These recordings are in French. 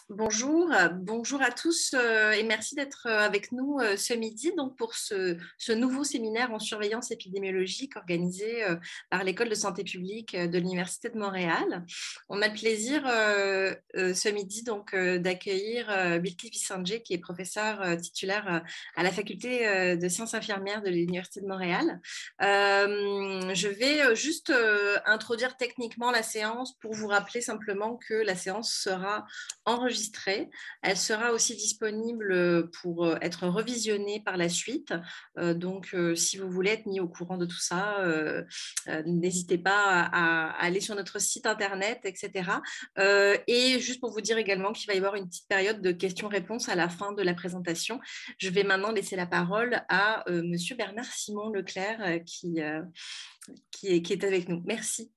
Bonjour, bonjour à tous et merci d'être avec nous ce midi donc pour ce nouveau séminaire en surveillance épidémiologique organisé par l'École de santé publique de l'Université de Montréal. On a le plaisir ce midi donc d'accueillir Bilkis Visandjé qui est professeur titulaire à la faculté de sciences infirmières de l'Université de Montréal. Je vais juste introduire techniquement la séance pour vous rappeler simplement que la séance sera enregistrée. Elle sera aussi disponible pour être revisionnée par la suite. Donc, si vous voulez être mis au courant de tout ça, n'hésitez pas à aller sur notre site internet, etc. Et juste pour vous dire également qu'il va y avoir une petite période de questions-réponses à la fin de la présentation. Je vais maintenant laisser la parole à Monsieur Bernard Simon Leclerc qui est avec nous. Merci.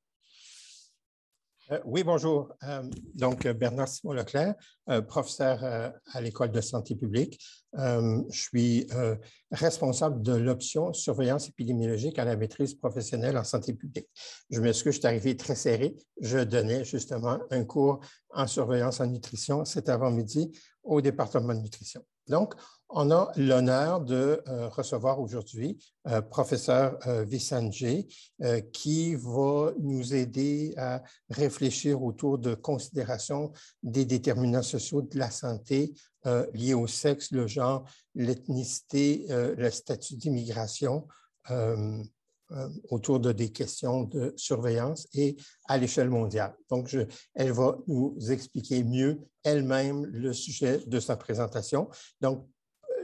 Oui, bonjour. Donc, Bernard Simon Leclerc, professeur à l'École de santé publique. Je suis responsable de l'option surveillance épidémiologique à la maîtrise professionnelle en santé publique. Je m'excuse, je suis arrivé très serré. Je donnais justement un cours en surveillance en nutrition cet avant-midi au département de nutrition. Donc, on a l'honneur de recevoir aujourd'hui professeur Visandjé qui va nous aider à réfléchir autour de considérations des déterminants sociaux de la santé liés au sexe, le genre, l'ethnicité, le statut d'immigration autour de des questions de surveillance et à l'échelle mondiale. Donc, elle va nous expliquer mieux elle-même le sujet de sa présentation. Donc,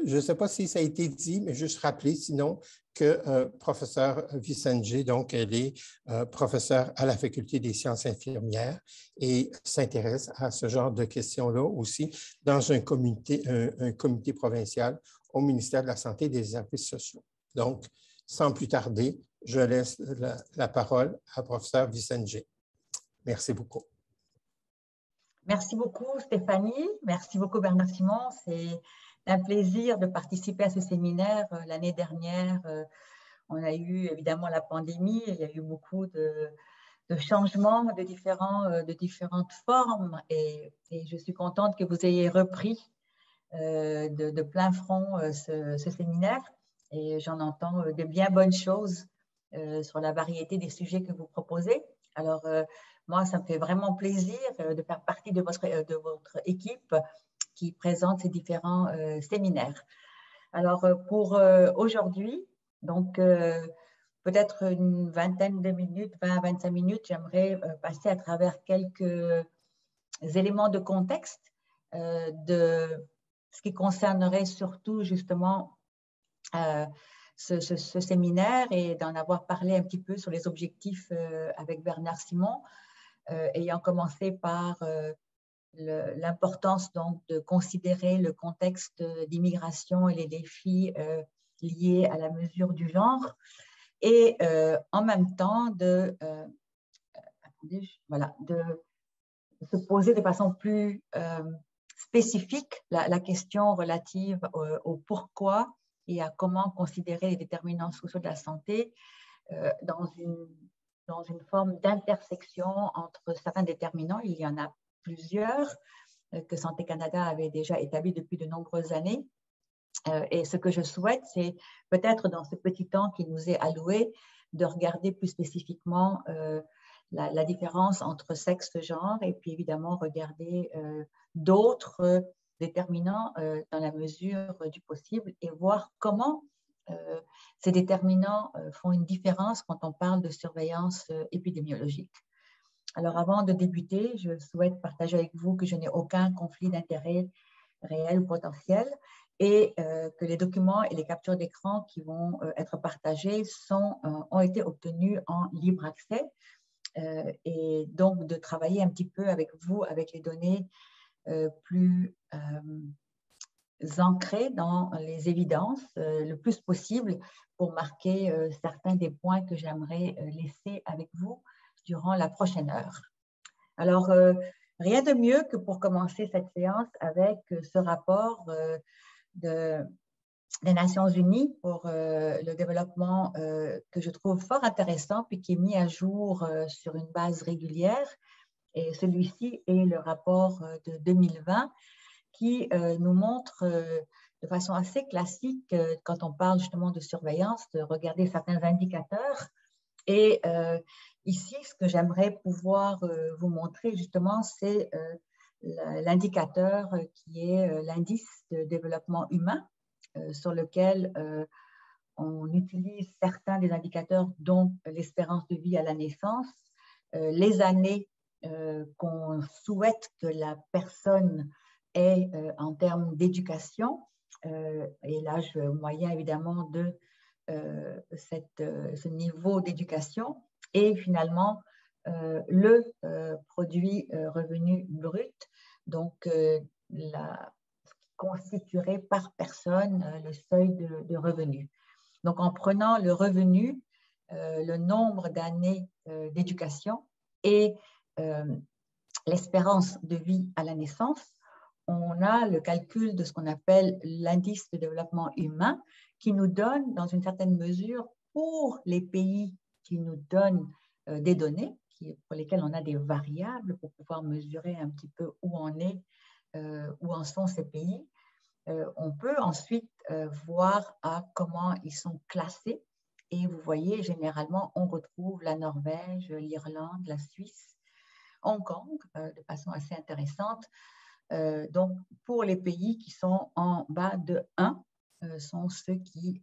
je ne sais pas si ça a été dit, mais juste rappeler sinon que professeur Visandjé, donc elle est professeure à la Faculté des sciences infirmières et s'intéresse à ce genre de questions-là aussi dans un comité provincial au ministère de la Santé et des Services sociaux. Donc, sans plus tarder, je laisse la parole à professeur Visandjé. Merci beaucoup. Merci beaucoup, Stéphanie. Merci beaucoup, Bernard Simon. C'est un plaisir de participer à ce séminaire. L'année dernière, on a eu évidemment la pandémie. Il y a eu beaucoup de changements de différentes formes et je suis contente que vous ayez repris de plein front ce séminaire. Et j'en entends de bien bonnes choses sur la variété des sujets que vous proposez. Alors, moi, ça me fait vraiment plaisir de faire partie de votre équipe qui présente ces différents séminaires. Alors, pour aujourd'hui, donc peut-être une vingtaine de minutes, 20 à 25 minutes, j'aimerais passer à travers quelques éléments de contexte de ce qui concernerait surtout justement ce séminaire et d'en avoir parlé un petit peu sur les objectifs avec Bernard Simon, ayant commencé par l'importance donc de considérer le contexte d'immigration et les défis liés à la mesure du genre et en même temps de se poser de façon plus spécifique la question relative au pourquoi et à comment considérer les déterminants sociaux de la santé dans une forme d'intersection entre certains déterminants. Il y en a plusieurs que Santé Canada avait déjà établis depuis de nombreuses années. Et ce que je souhaite, c'est peut-être dans ce petit temps qui nous est alloué, de regarder plus spécifiquement la différence entre sexe et genre et puis évidemment regarder d'autres déterminants dans la mesure du possible et voir comment ces déterminants font une différence quand on parle de surveillance épidémiologique. Alors, avant de débuter, je souhaite partager avec vous que je n'ai aucun conflit d'intérêt réel ou potentiel et que les documents et les captures d'écran qui vont être partagés ont été obtenus en libre accès et donc de travailler un petit peu avec vous, avec les données plus ancrées dans les évidences le plus possible pour marquer certains des points que j'aimerais laisser avec vous durant la prochaine heure. Alors, rien de mieux que pour commencer cette séance avec ce rapport des Nations Unies pour le développement que je trouve fort intéressant puis qui est mis à jour sur une base régulière Et celui-ci est le rapport de 2020 qui nous montre de façon assez classique, quand on parle justement de surveillance, de regarder certains indicateurs. Et ici, ce que j'aimerais pouvoir vous montrer justement, c'est l'indicateur qui est l'indice de développement humain, sur lequel on utilise certains des indicateurs, dont l'espérance de vie à la naissance, les années qu'on souhaite que la personne ait en termes d'éducation, et l'âge moyen évidemment de ce niveau d'éducation, et finalement le produit revenu brut, donc ce qui constituerait par personne le seuil de revenu. Donc en prenant le revenu, le nombre d'années d'éducation et l'espérance de vie à la naissance, on a le calcul de ce qu'on appelle l'indice de développement humain, qui nous donne, dans une certaine mesure, pour les pays qui nous donnent des données, pour lesquelles on a des variables pour pouvoir mesurer un petit peu où où en sont ces pays, on peut ensuite voir comment ils sont classés. Et vous voyez, généralement, on retrouve la Norvège, l'Irlande, la Suisse, Hong Kong, de façon assez intéressante. Donc, pour les pays qui sont en bas de 1, sont ceux qui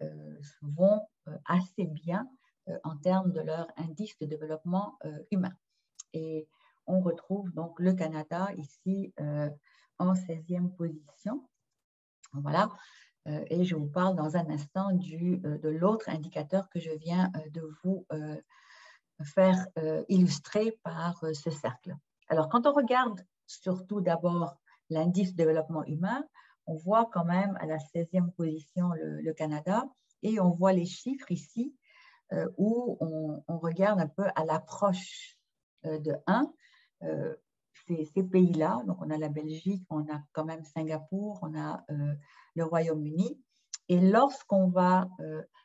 vont assez bien en termes de leur indice de développement humain. Et on retrouve donc le Canada ici en 16e position. Voilà. Et je vous parle dans un instant de l'autre indicateur que je viens de vous faire illustrer par ce cercle. Alors, quand on regarde surtout d'abord l'indice de développement humain, on voit quand même à la 16e position le Canada, et on voit les chiffres ici où on regarde un peu à l'approche de 1. Ces pays-là, donc on a la Belgique, on a quand même Singapour, on a le Royaume-Uni, et lorsqu'on va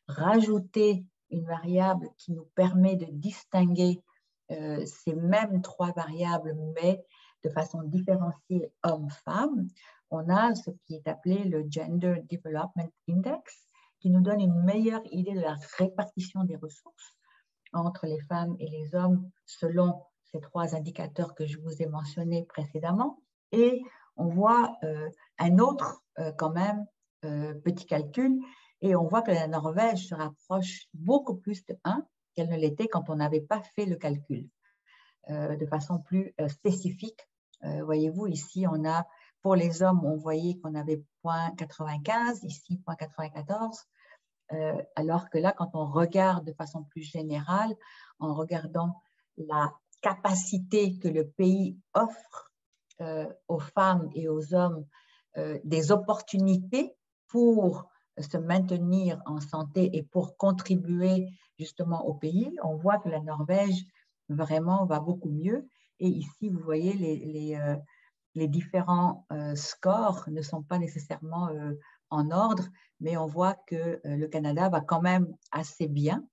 rajouter une variable qui nous permet de distinguer ces mêmes 3 variables, mais de façon différenciée hommes-femmes, on a ce qui est appelé le Gender Development Index, qui nous donne une meilleure idée de la répartition des ressources entre les femmes et les hommes selon ces 3 indicateurs que je vous ai mentionnés précédemment. Et on voit un autre quand même petit calcul, et on voit que la Norvège se rapproche beaucoup plus de 1 qu'elle ne l'était quand on n'avait pas fait le calcul de façon plus spécifique. Voyez-vous, ici, on a, pour les hommes, on voyait qu'on avait 0,95, ici 0,94, alors que là, quand on regarde de façon plus générale, en regardant la capacité que le pays offre aux femmes et aux hommes des opportunités pour se maintenir en santé et pour contribuer justement au pays, on voit que la Norvège vraiment va beaucoup mieux. Et ici, vous voyez, les différents scores ne sont pas nécessairement en ordre, mais on voit que le Canada va quand même assez bien,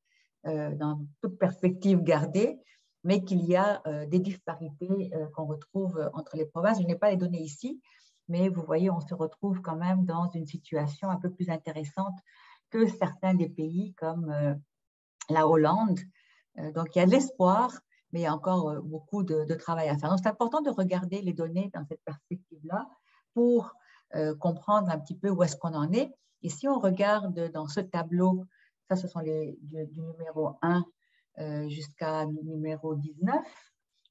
dans toute perspective gardée, mais qu'il y a des disparités qu'on retrouve entre les provinces. Je n'ai pas les données ici, mais vous voyez, on se retrouve quand même dans une situation un peu plus intéressante que certains des pays comme la Hollande. Donc, il y a de l'espoir, mais il y a encore beaucoup de travail à faire. Donc, c'est important de regarder les données dans cette perspective-là pour comprendre un petit peu où est-ce qu'on en est. Et si on regarde dans ce tableau, ça, ce sont du numéro 1 jusqu'à numéro 19,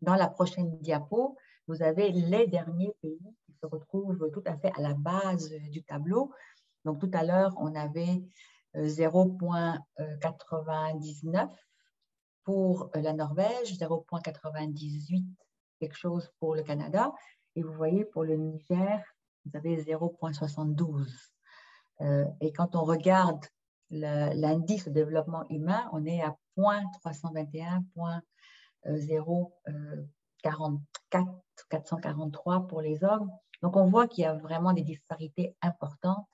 dans la prochaine diapo, vous avez les derniers pays qui se retrouvent tout à fait à la base du tableau. Donc, tout à l'heure, on avait 0,99 pour la Norvège, 0,98 quelque chose pour le Canada. Et vous voyez, pour le Niger, vous avez 0,72. Et quand on regarde l'indice de développement humain, on est à 0,321, 443 pour les hommes. Donc, on voit qu'il y a vraiment des disparités importantes.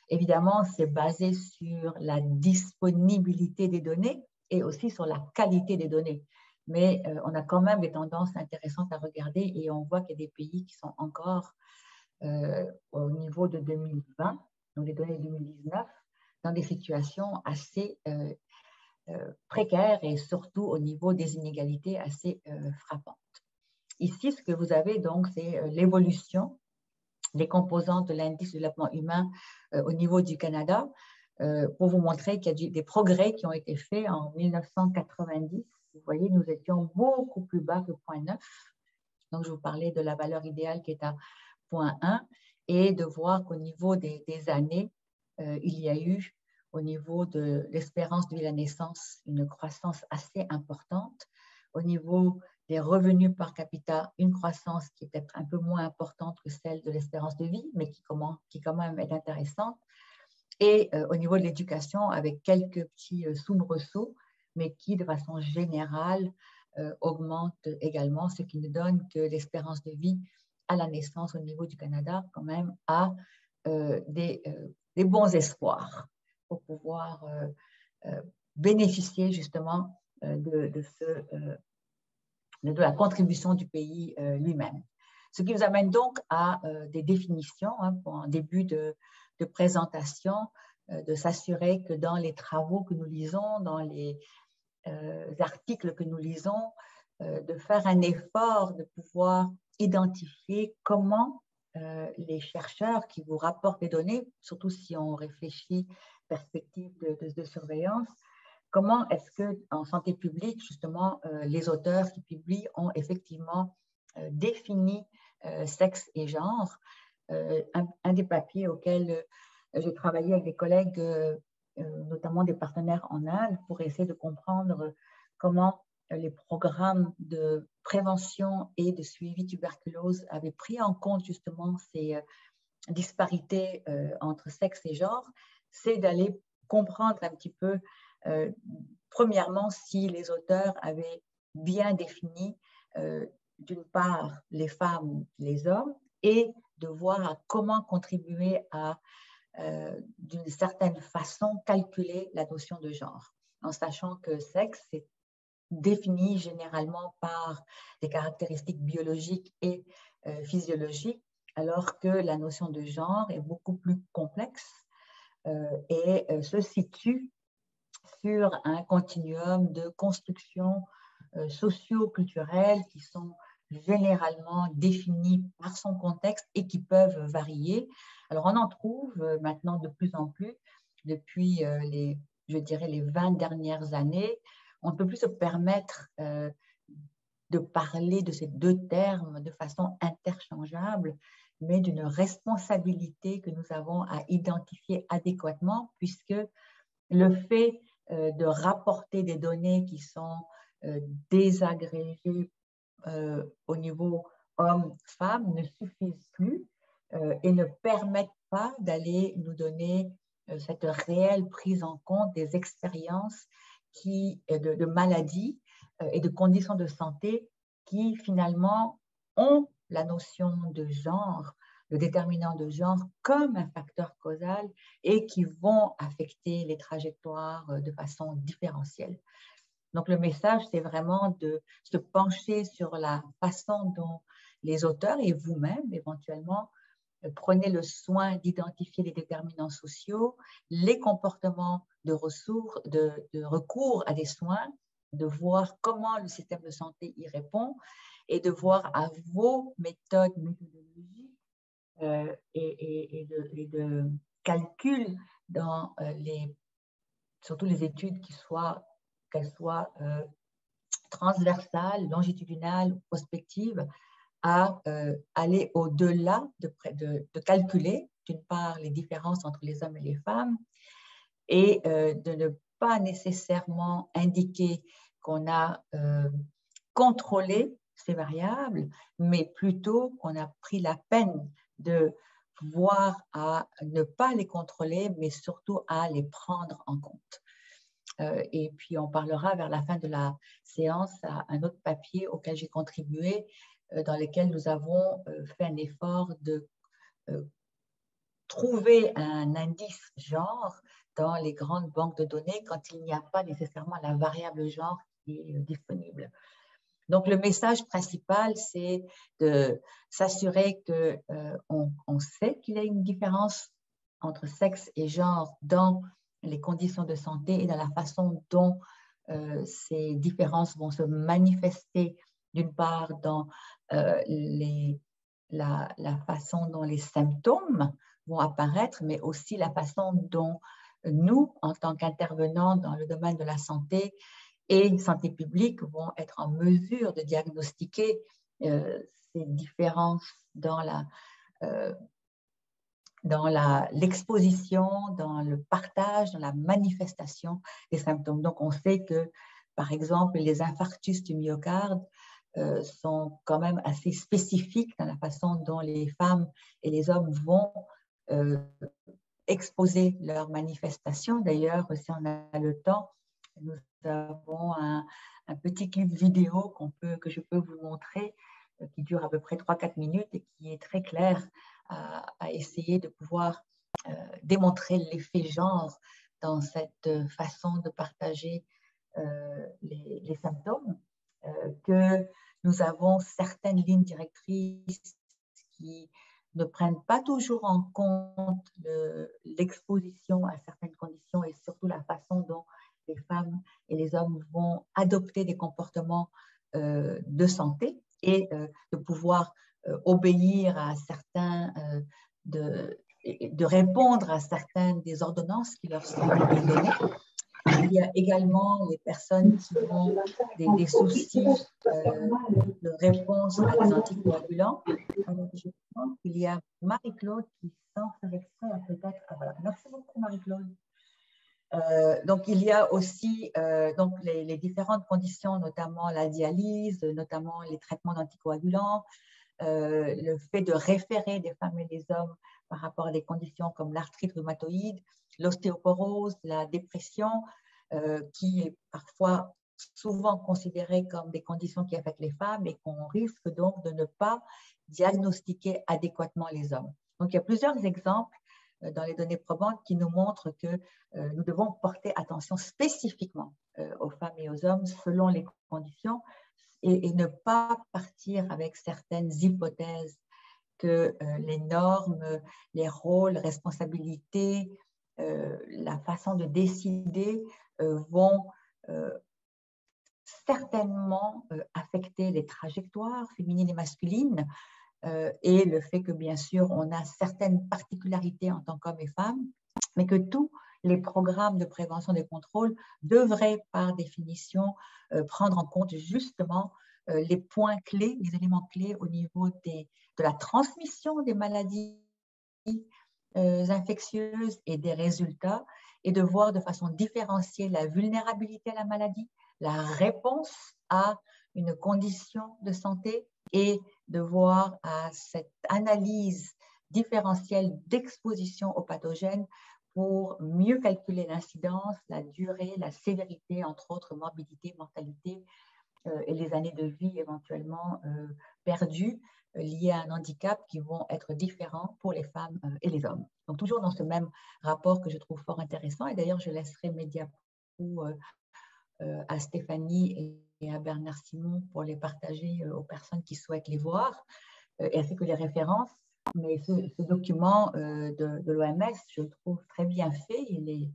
Évidemment, c'est basé sur la disponibilité des données et aussi sur la qualité des données. mais on a quand même des tendances intéressantes à regarder et on voit qu'il y a des pays qui sont encore au niveau de 2020, donc les données 2019, dans des situations assez précaires et surtout au niveau des inégalités assez frappantes. Ici, ce que vous avez donc, c'est l'évolution des composantes de l'indice de développement humain au niveau du Canada, pour vous montrer qu'il y a des progrès qui ont été faits en 1990. Vous voyez, nous étions beaucoup plus bas que 0,9. Donc, je vous parlais de la valeur idéale qui est à 0,1 et de voir qu'au niveau des années, il y a eu, au niveau de l'espérance de vie à la naissance, une croissance assez importante. Au niveau des revenus par capita, une croissance qui est peut-être un peu moins importante que celle de l'espérance de vie, mais qui quand même est intéressante. Et au niveau de l'éducation, avec quelques petits soubresauts, mais qui, de façon générale, augmente également, ce qui nous donne que l'espérance de vie à la naissance au niveau du Canada, quand même, a des bons espoirs pour pouvoir bénéficier justement de la contribution du pays lui-même. Ce qui nous amène donc à des définitions, pour un début de présentation, de s'assurer que dans les travaux que nous lisons, dans les articles que nous lisons, de faire un effort de pouvoir identifier comment les chercheurs qui vous rapportent les données, surtout si on réfléchit perspective de surveillance, comment est-ce qu'en santé publique, justement, les auteurs qui publient ont effectivement défini sexe et genre. Un des papiers auxquels j'ai travaillé avec des collègues, notamment des partenaires en Inde, pour essayer de comprendre comment les programmes de prévention et de suivi tuberculose avaient pris en compte justement ces disparités entre sexe et genre, c'est d'aller comprendre un petit peu, premièrement, si les auteurs avaient bien défini, d'une part, les femmes, les hommes, et de voir comment contribuer à, d'une certaine façon, calculer la notion de genre, en sachant que sexe, c'est défini généralement par des caractéristiques biologiques et physiologiques, alors que la notion de genre est beaucoup plus complexe et se situe sur un continuum de constructions socio-culturelles qui sont généralement définies par son contexte et qui peuvent varier. Alors, on en trouve maintenant de plus en plus depuis je dirais, les 20 dernières années. On ne peut plus se permettre de parler de ces deux termes de façon interchangeable, mais d'une responsabilité que nous avons à identifier adéquatement, puisque le fait de rapporter des données qui sont désagrégées au niveau homme-femme ne suffisent plus et ne permettent pas d'aller nous donner cette réelle prise en compte des expériences de maladies et de conditions de santé qui finalement ont la notion de genre, le déterminant de genre comme un facteur causal et qui vont affecter les trajectoires de façon différentielle. Donc, le message, c'est vraiment de se pencher sur la façon dont les auteurs et vous-même, éventuellement, prenez le soin d'identifier les déterminants sociaux, les comportements de recours à des soins, de voir comment le système de santé y répond et de voir à vos méthodes méthodologiques et de calcul dans surtout les études qu'elles soient transversales, longitudinales, prospectives, à aller au-delà de calculer, d'une part, les différences entre les hommes et les femmes, et de ne pas nécessairement indiquer qu'on a contrôlé ces variables, mais plutôt qu'on a pris la peine de voir à ne pas les contrôler, mais surtout à les prendre en compte. Et puis, on parlera vers la fin de la séance à un autre papier auquel j'ai contribué, dans lequel nous avons fait un effort de trouver un indice genre dans les grandes banques de données quand il n'y a pas nécessairement la variable genre est disponible. Donc, le message principal, c'est de s'assurer qu'on sait qu'il y a une différence entre sexe et genre dans les conditions de santé et dans la façon dont ces différences vont se manifester, d'une part, dans la façon dont les symptômes vont apparaître, mais aussi la façon dont nous, en tant qu'intervenants dans le domaine de la santé et santé publique, vont être en mesure de diagnostiquer ces différences dans l'exposition, dans le partage, dans la manifestation des symptômes. Donc, on sait que, par exemple, les infarctus du myocarde sont quand même assez spécifiques dans la façon dont les femmes et les hommes vont exposer leurs manifestations. D'ailleurs, si on a le temps, nous avons un petit clip vidéo que je peux vous montrer, qui dure à peu près 3-4 minutes et qui est très clair à essayer de pouvoir démontrer l'effet genre dans cette façon de partager les symptômes, que nous avons certaines lignes directrices qui ne prennent pas toujours en compte l'exposition à certaines conditions et surtout la façon dont les femmes et les hommes vont adopter des comportements de santé et de pouvoir obéir à certains, de répondre à certaines des ordonnances qui leur sont données. Il y a également les personnes qui ont des soucis de réponse à des anticoagulants. Alors, je pense qu'il y a Marie-Claude qui, sans faire exprès, peut-être… Ah, voilà. Merci beaucoup, Marie-Claude. Donc, il y a aussi donc les différentes conditions, notamment la dialyse, notamment les traitements d'anticoagulants, le fait de référer des femmes et des hommes par rapport à des conditions comme l'arthrite rhumatoïde, l'ostéoporose, la dépression, qui est parfois souvent considérée comme des conditions qui affectent les femmes et qu'on risque donc de ne pas diagnostiquer adéquatement les hommes. Donc, il y a plusieurs exemples dans les données probantes qui nous montrent que nous devons porter attention spécifiquement aux femmes et aux hommes selon les conditions et ne pas partir avec certaines hypothèses que les normes, les rôles, responsabilités, la façon de décider vont certainement affecter les trajectoires féminines et masculines et le fait que, bien sûr, on a certaines particularités en tant qu'hommes et femmes, mais que tous les programmes de prévention des contrôles devraient, par définition, prendre en compte justement les points clés, les éléments clés au niveau de la transmission des maladies infectieuses et des résultats, et de voir de façon différenciée la vulnérabilité à la maladie, la réponse à une condition de santé et de voir à cette analyse différentielle d'exposition aux pathogènes pour mieux calculer l'incidence, la durée, la sévérité, entre autres morbidité, mortalité et les années de vie éventuellement perdues liées à un handicap qui vont être différents pour les femmes et les hommes. Donc toujours dans ce même rapport que je trouve fort intéressant, et d'ailleurs je laisserai Mediapro à Stéphanie et à Bernard Simon pour les partager aux personnes qui souhaitent les voir, ainsi que les références. Mais ce document de l'OMS, je le trouve très bien fait. Il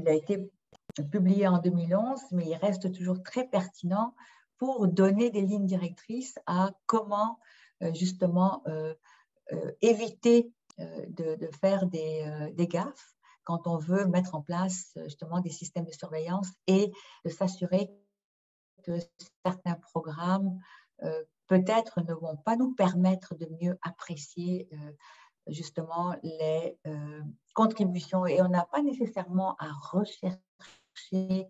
a été publié en 2011, mais il reste toujours très pertinent pour donner des lignes directrices à comment justement éviter de faire des gaffes quand on veut mettre en place justement des systèmes de surveillance et de s'assurer que certains programmes peut-être ne vont pas nous permettre de mieux apprécier justement les contributions. Et on n'a pas nécessairement à rechercher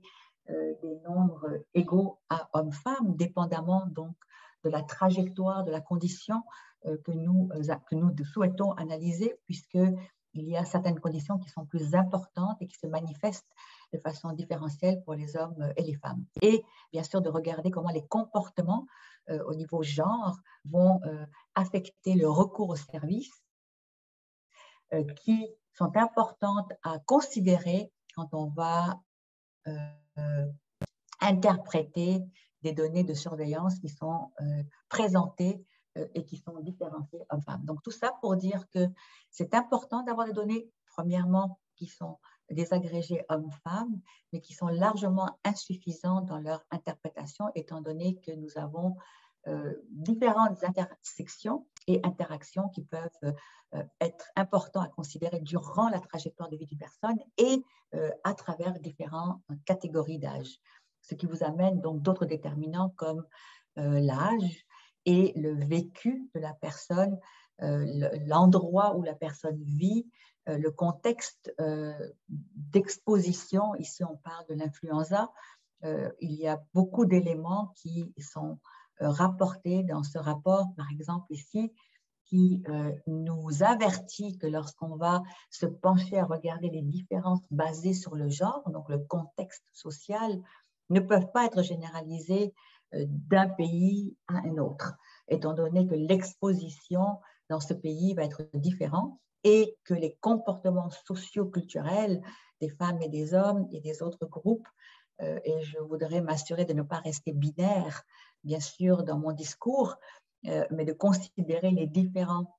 des nombres égaux à hommes-femmes, dépendamment donc de la trajectoire, de la condition que nous souhaitons analyser, puisqu'il y a certaines conditions qui sont plus importantes et qui se manifestent de façon différentielle pour les hommes et les femmes. Et bien sûr, de regarder comment les comportements au niveau genre vont affecter le recours aux services qui sont importantes à considérer quand on va interpréter des données de surveillance qui sont présentées et qui sont différenciées hommes-femmes. Donc, tout ça pour dire que c'est important d'avoir des données, premièrement, qui sont des agrégés hommes-femmes, mais qui sont largement insuffisants dans leur interprétation, étant donné que nous avons différentes intersections et interactions qui peuvent être importantes à considérer durant la trajectoire de vie d'une personne et à travers différentes catégories d'âge. Ce qui vous amène donc d'autres déterminants comme l'âge et le vécu de la personne, l'endroit où la personne vit, le contexte d'exposition. Ici, on parle de l'influenza. Il y a beaucoup d'éléments qui sont rapportés dans ce rapport, par exemple ici, qui nous avertit que lorsqu'on va se pencher à regarder les différences basées sur le genre, donc le contexte social, ne peuvent pas être généralisées d'un pays à un autre, étant donné que l'exposition dans ce pays va être différente et que les comportements socio-culturels des femmes et des hommes et des autres groupes, et je voudrais m'assurer de ne pas rester binaire, bien sûr, dans mon discours, mais de considérer les différentes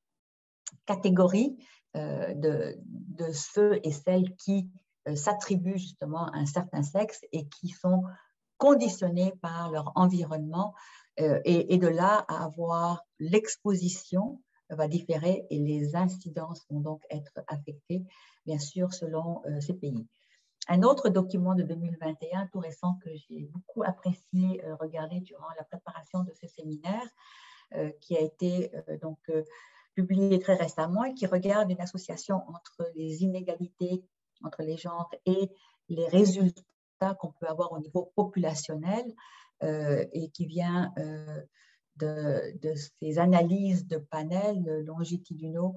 catégories de ceux et celles qui s'attribuent justement à un certain sexe et qui sont conditionnés par leur environnement et de là à avoir l'exposition va différer et les incidences vont donc être affectées, bien sûr, selon ces pays. Un autre document de 2021, tout récent, que j'ai beaucoup apprécié regarder durant la préparation de ce séminaire, qui a été publié très récemment et qui regarde une association entre les inégalités entre les genres et les résultats qu'on peut avoir au niveau populationnel et qui vient de ces analyses de panels longitudinaux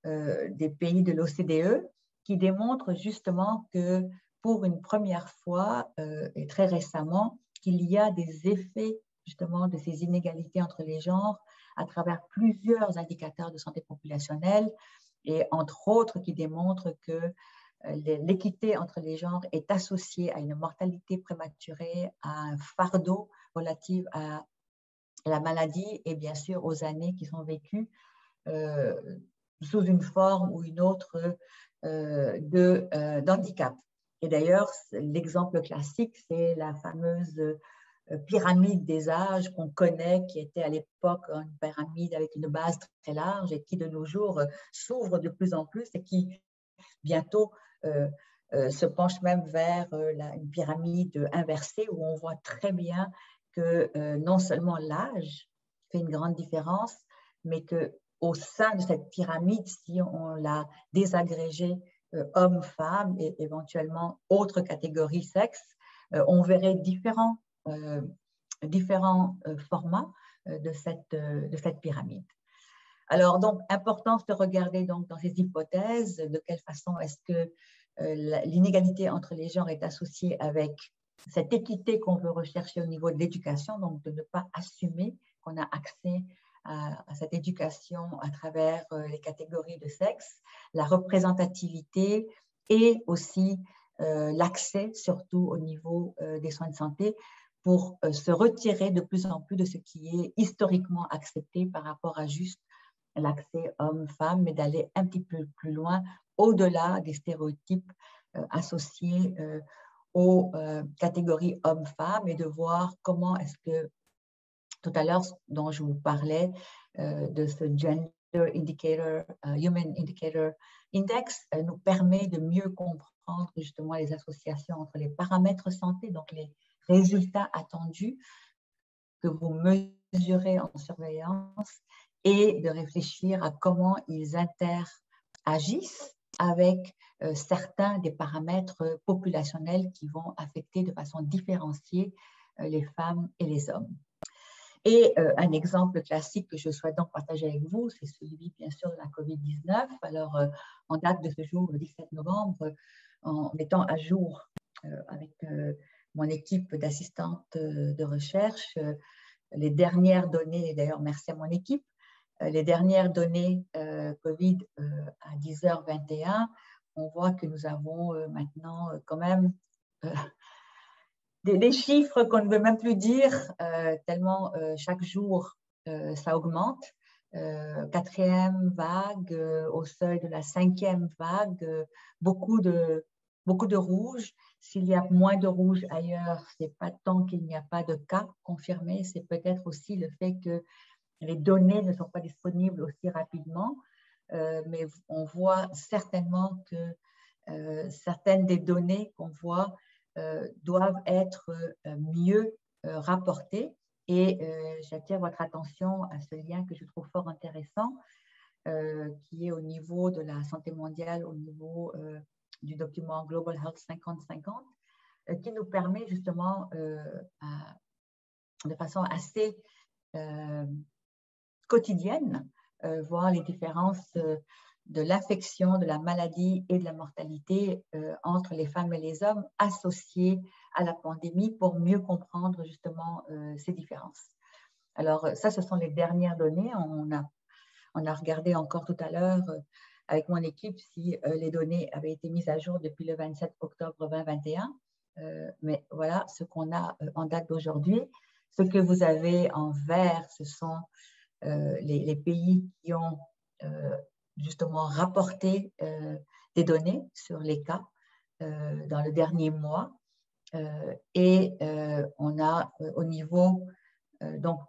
des pays de l'OCDE qui démontrent justement que pour une première fois et très récemment, qu'il y a des effets justement de ces inégalités entre les genres à travers plusieurs indicateurs de santé populationnelle et entre autres qui démontrent que l'équité entre les genres est associée à une mortalité prématurée, à un fardeau relatif à la maladie et bien sûr aux années qui sont vécues sous une forme ou une autre d'handicap. Et d'ailleurs, l'exemple classique, c'est la fameuse pyramide des âges qu'on connaît, qui était à l'époque une pyramide avec une base très large et qui de nos jours s'ouvre de plus en plus et qui bientôt se penche même vers une pyramide inversée où on voit très bien que non seulement l'âge fait une grande différence, mais qu'au sein de cette pyramide, si on l'a désagrégée hommes-femmes et éventuellement autres catégories sexes, on verrait différents formats de cette pyramide. Alors, donc, importance de regarder donc, dans ces hypothèses de quelle façon est-ce que l'inégalité entre les genres est associée avec cette équité qu'on veut rechercher au niveau de l'éducation, donc de ne pas assumer qu'on a accès à cette éducation à travers les catégories de sexe, la représentativité et aussi l'accès, surtout au niveau des soins de santé, pour se retirer de plus en plus de ce qui est historiquement accepté par rapport à juste l'accès homme-femme, mais d'aller un petit peu plus loin, au-delà des stéréotypes associés aux catégories hommes-femmes et de voir comment est-ce que, tout à l'heure, dont je vous parlais, de ce Gender Indicator, Human Indicator Index, nous permet de mieux comprendre justement les associations entre les paramètres santé, donc les résultats attendus que vous mesurez en surveillance et de réfléchir à comment ils interagissent avec certains des paramètres populationnels qui vont affecter de façon différenciée les femmes et les hommes. Et un exemple classique que je souhaite donc partager avec vous, c'est celui bien sûr de la COVID-19. Alors, en date de ce jour, le 17 novembre, en mettant à jour avec mon équipe d'assistantes de recherche les dernières données, et d'ailleurs merci à mon équipe, les dernières données COVID à 10h21, on voit que nous avons maintenant quand même des chiffres qu'on ne veut même plus dire, tellement chaque jour ça augmente. Quatrième vague, au seuil de la cinquième vague, beaucoup de rouge. S'il y a moins de rouge ailleurs, ce n'est pas tant qu'il n'y a pas de cas confirmés, c'est peut-être aussi le fait que les données ne sont pas disponibles aussi rapidement, mais on voit certainement que certaines des données qu'on voit doivent être mieux rapportées. Et j'attire votre attention à ce lien que je trouve fort intéressant, qui est au niveau de la santé mondiale, au niveau du document Global Health 50-50, qui nous permet justement, de façon assez quotidienne, voir les différences de l'infection, de la maladie et de la mortalité entre les femmes et les hommes associés à la pandémie pour mieux comprendre justement ces différences. Alors ça, ce sont les dernières données. On a regardé encore tout à l'heure avec mon équipe si les données avaient été mises à jour depuis le 27 octobre 2021. Mais voilà ce qu'on a en date d'aujourd'hui. Ce que vous avez en vert, ce sont les pays qui ont justement rapporté des données sur les cas dans le dernier mois. Et on a au niveau, donc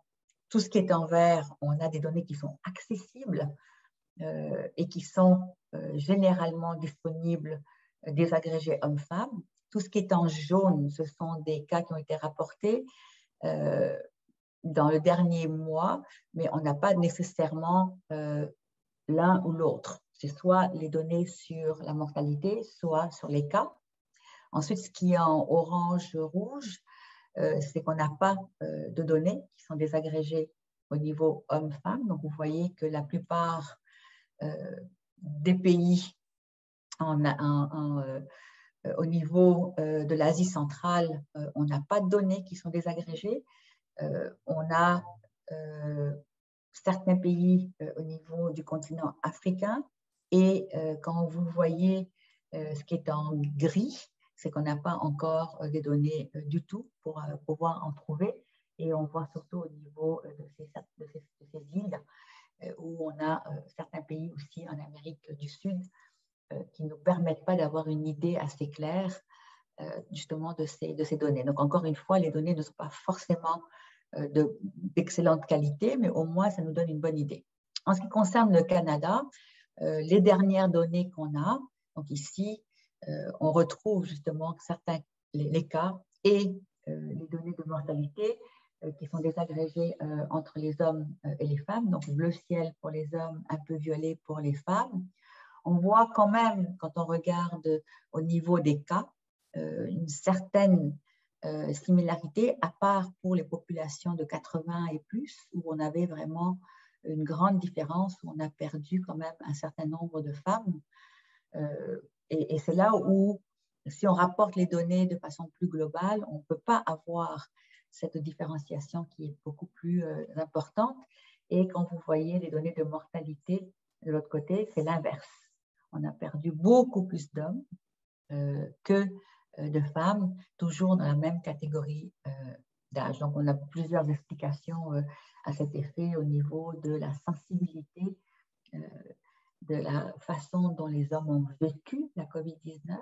tout ce qui est en vert, on a des données qui sont accessibles et qui sont généralement disponibles, désagrégés hommes-femmes. Tout ce qui est en jaune, ce sont des cas qui ont été rapportés dans le dernier mois, mais on n'a pas nécessairement l'un ou l'autre. C'est soit les données sur la mortalité, soit sur les cas. Ensuite, ce qui est en orange-rouge, c'est qu'on n'a pas de données qui sont désagrégées au niveau homme-femme. Donc, vous voyez que la plupart des pays au niveau de l'Asie centrale, on n'a pas de données qui sont désagrégées. On a certains pays au niveau du continent africain et quand vous voyez ce qui est en gris, c'est qu'on n'a pas encore des données du tout pour pouvoir en trouver, et on voit surtout au niveau de ces îles où on a certains pays aussi en Amérique du Sud qui ne nous permettent pas d'avoir une idée assez claire justement de ces données. Donc encore une fois, les données ne sont pas forcément d'excellente qualité, mais au moins ça nous donne une bonne idée. En ce qui concerne le Canada, les dernières données qu'on a, donc ici, on retrouve justement certains les cas et les données de mortalité qui sont désagrégées entre les hommes et les femmes, donc bleu ciel pour les hommes, un peu violet pour les femmes. On voit quand même, quand on regarde au niveau des cas, une certaine similarité, à part pour les populations de 80 et plus, où on avait vraiment une grande différence, où on a perdu quand même un certain nombre de femmes. Et c'est là où, si on rapporte les données de façon plus globale, on ne peut pas avoir cette différenciation qui est beaucoup plus importante. Et quand vous voyez les données de mortalité de l'autre côté, c'est l'inverse. On a perdu beaucoup plus d'hommes que de femmes, toujours dans la même catégorie d'âge. Donc, on a plusieurs explications à cet effet au niveau de la sensibilité, de la façon dont les hommes ont vécu la COVID-19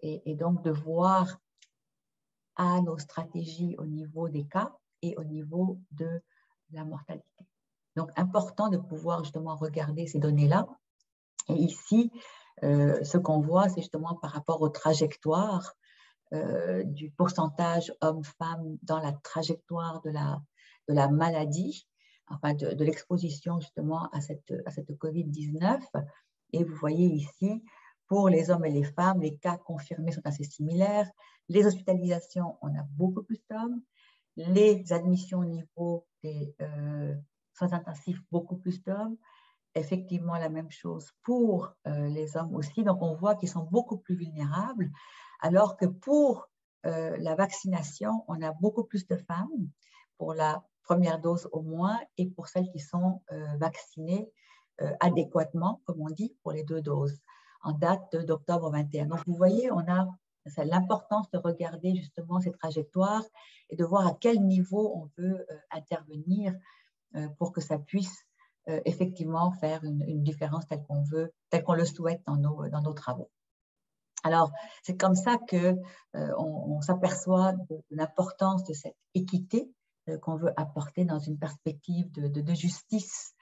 et donc de voir à nos stratégies au niveau des cas et au niveau de la mortalité. Donc, important de pouvoir justement regarder ces données-là. Et ici, ce qu'on voit, c'est justement par rapport aux trajectoires du pourcentage hommes-femmes dans la trajectoire de la maladie, enfin de l'exposition justement à cette COVID-19. Et vous voyez ici, pour les hommes et les femmes, les cas confirmés sont assez similaires. Les hospitalisations, on a beaucoup plus d'hommes. Les admissions au niveau des soins intensifs, beaucoup plus d'hommes. Effectivement, la même chose pour les hommes aussi. Donc, on voit qu'ils sont beaucoup plus vulnérables, alors que pour la vaccination, on a beaucoup plus de femmes pour la première dose au moins et pour celles qui sont vaccinées adéquatement, comme on dit, pour les 2 doses, en date d'octobre 21. Donc, vous voyez, on a c'est l'importance de regarder justement ces trajectoires et de voir à quel niveau on veut intervenir pour que ça puisse effectivement faire une différence telle qu'on veut, telle qu'on le souhaite dans nos travaux. Alors, c'est comme ça qu'on s'aperçoit de l'importance de cette équité qu'on veut apporter dans une perspective de justice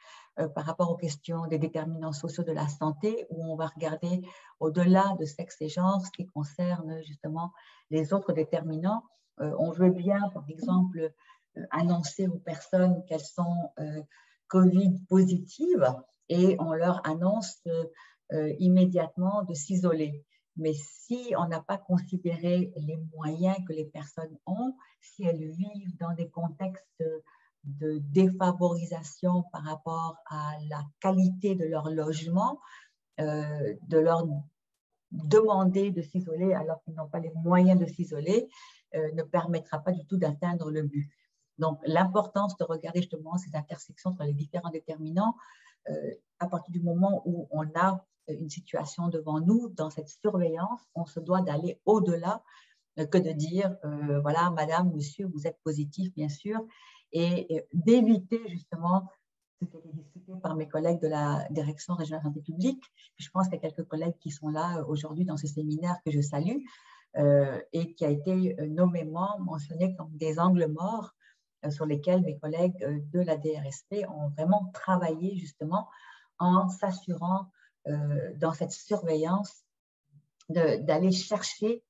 par rapport aux questions des déterminants sociaux de la santé, où on va regarder au-delà de sexe et genre, ce qui concerne justement les autres déterminants. On veut bien, par exemple, annoncer aux personnes qu'elles sont Covid positives et on leur annonce immédiatement de s'isoler. Mais si on n'a pas considéré les moyens que les personnes ont, si elles vivent dans des contextes de défavorisation par rapport à la qualité de leur logement, de leur demander de s'isoler alors qu'ils n'ont pas les moyens de s'isoler, ne permettra pas du tout d'atteindre le but. Donc, l'importance de regarder justement ces intersections entre les différents déterminants à partir du moment où on a une situation devant nous, dans cette surveillance, on se doit d'aller au-delà que de dire, voilà, madame, monsieur, vous êtes positif, bien sûr, et d'éviter justement ce qui a été discuté par mes collègues de la Direction régionale de santé publique. Je pense qu'il y a quelques collègues qui sont là aujourd'hui dans ce séminaire que je salue, et qui a été nommément mentionné comme des angles morts sur lesquels mes collègues de la DRSP ont vraiment travaillé justement en s'assurant dans cette surveillance d'aller chercher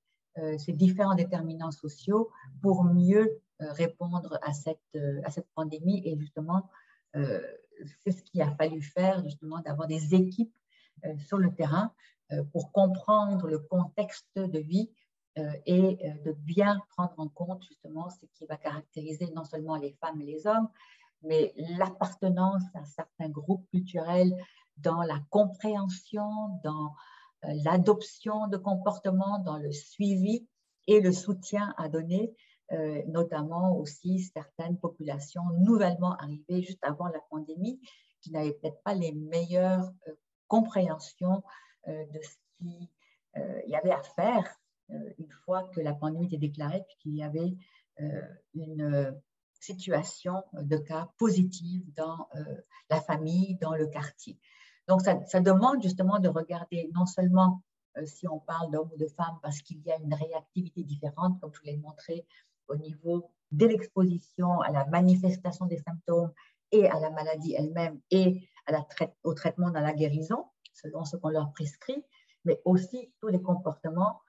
ces différents déterminants sociaux pour mieux répondre à cette pandémie. Et justement, c'est ce qu'il a fallu faire, justement, d'avoir des équipes sur le terrain pour comprendre le contexte de vie et de bien prendre en compte justement ce qui va caractériser non seulement les femmes et les hommes, mais l'appartenance à certains groupes culturels dans la compréhension, dans l'adoption de comportements, dans le suivi et le soutien à donner, notamment aussi certaines populations nouvellement arrivées juste avant la pandémie qui n'avaient peut-être pas les meilleures compréhensions de ce qu'il y avait à faire une fois que la pandémie était déclarée, puis qu'il y avait une situation de cas positifs dans la famille, dans le quartier. Donc, ça demande justement de regarder non seulement si on parle d'hommes ou de femmes, parce qu'il y a une réactivité différente, comme je vous l'ai montré, au niveau de l'exposition à la manifestation des symptômes et à la maladie elle-même et au traitement dans la guérison, selon ce qu'on leur prescrit, mais aussi tous les comportements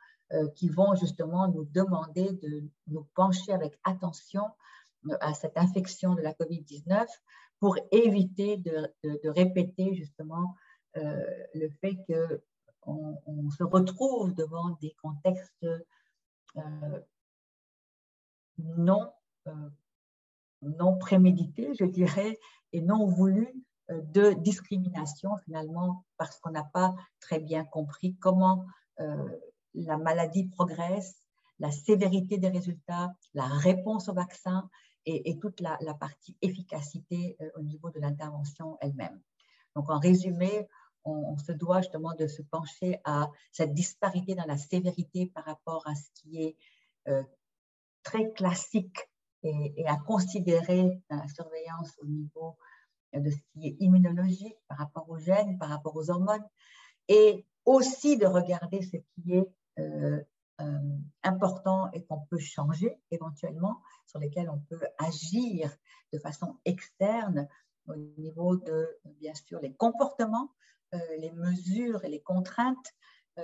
qui vont justement nous demander de nous pencher avec attention à cette infection de la COVID-19 pour éviter de répéter justement le fait qu'on se retrouve devant des contextes non prémédités, je dirais, et non voulus de discrimination finalement, parce qu'on n'a pas très bien compris comment la maladie progresse, la sévérité des résultats, la réponse au vaccin et toute la partie efficacité au niveau de l'intervention elle-même. Donc, en résumé, on se doit justement de se pencher à cette disparité dans la sévérité par rapport à ce qui est très classique et à considérer dans la surveillance au niveau de ce qui est immunologique par rapport aux gènes, par rapport aux hormones, et aussi de regarder ce qui est important et qu'on peut changer éventuellement, sur lesquels on peut agir de façon externe au niveau de, bien sûr, les comportements, les mesures et les contraintes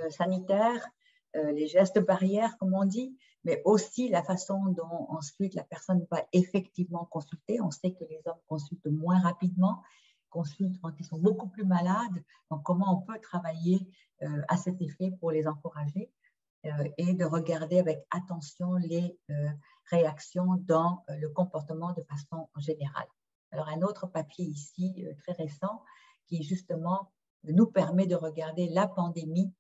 sanitaires, les gestes barrières, comme on dit, mais aussi la façon dont ensuite la personne va effectivement consulter. On sait que les hommes consultent moins rapidement, consultent quand ils sont beaucoup plus malades. Donc, comment on peut travailler à cet effet pour les encourager et de regarder avec attention les réactions dans le comportement de façon générale. Alors, un autre papier ici, très récent, qui justement nous permet de regarder la pandémie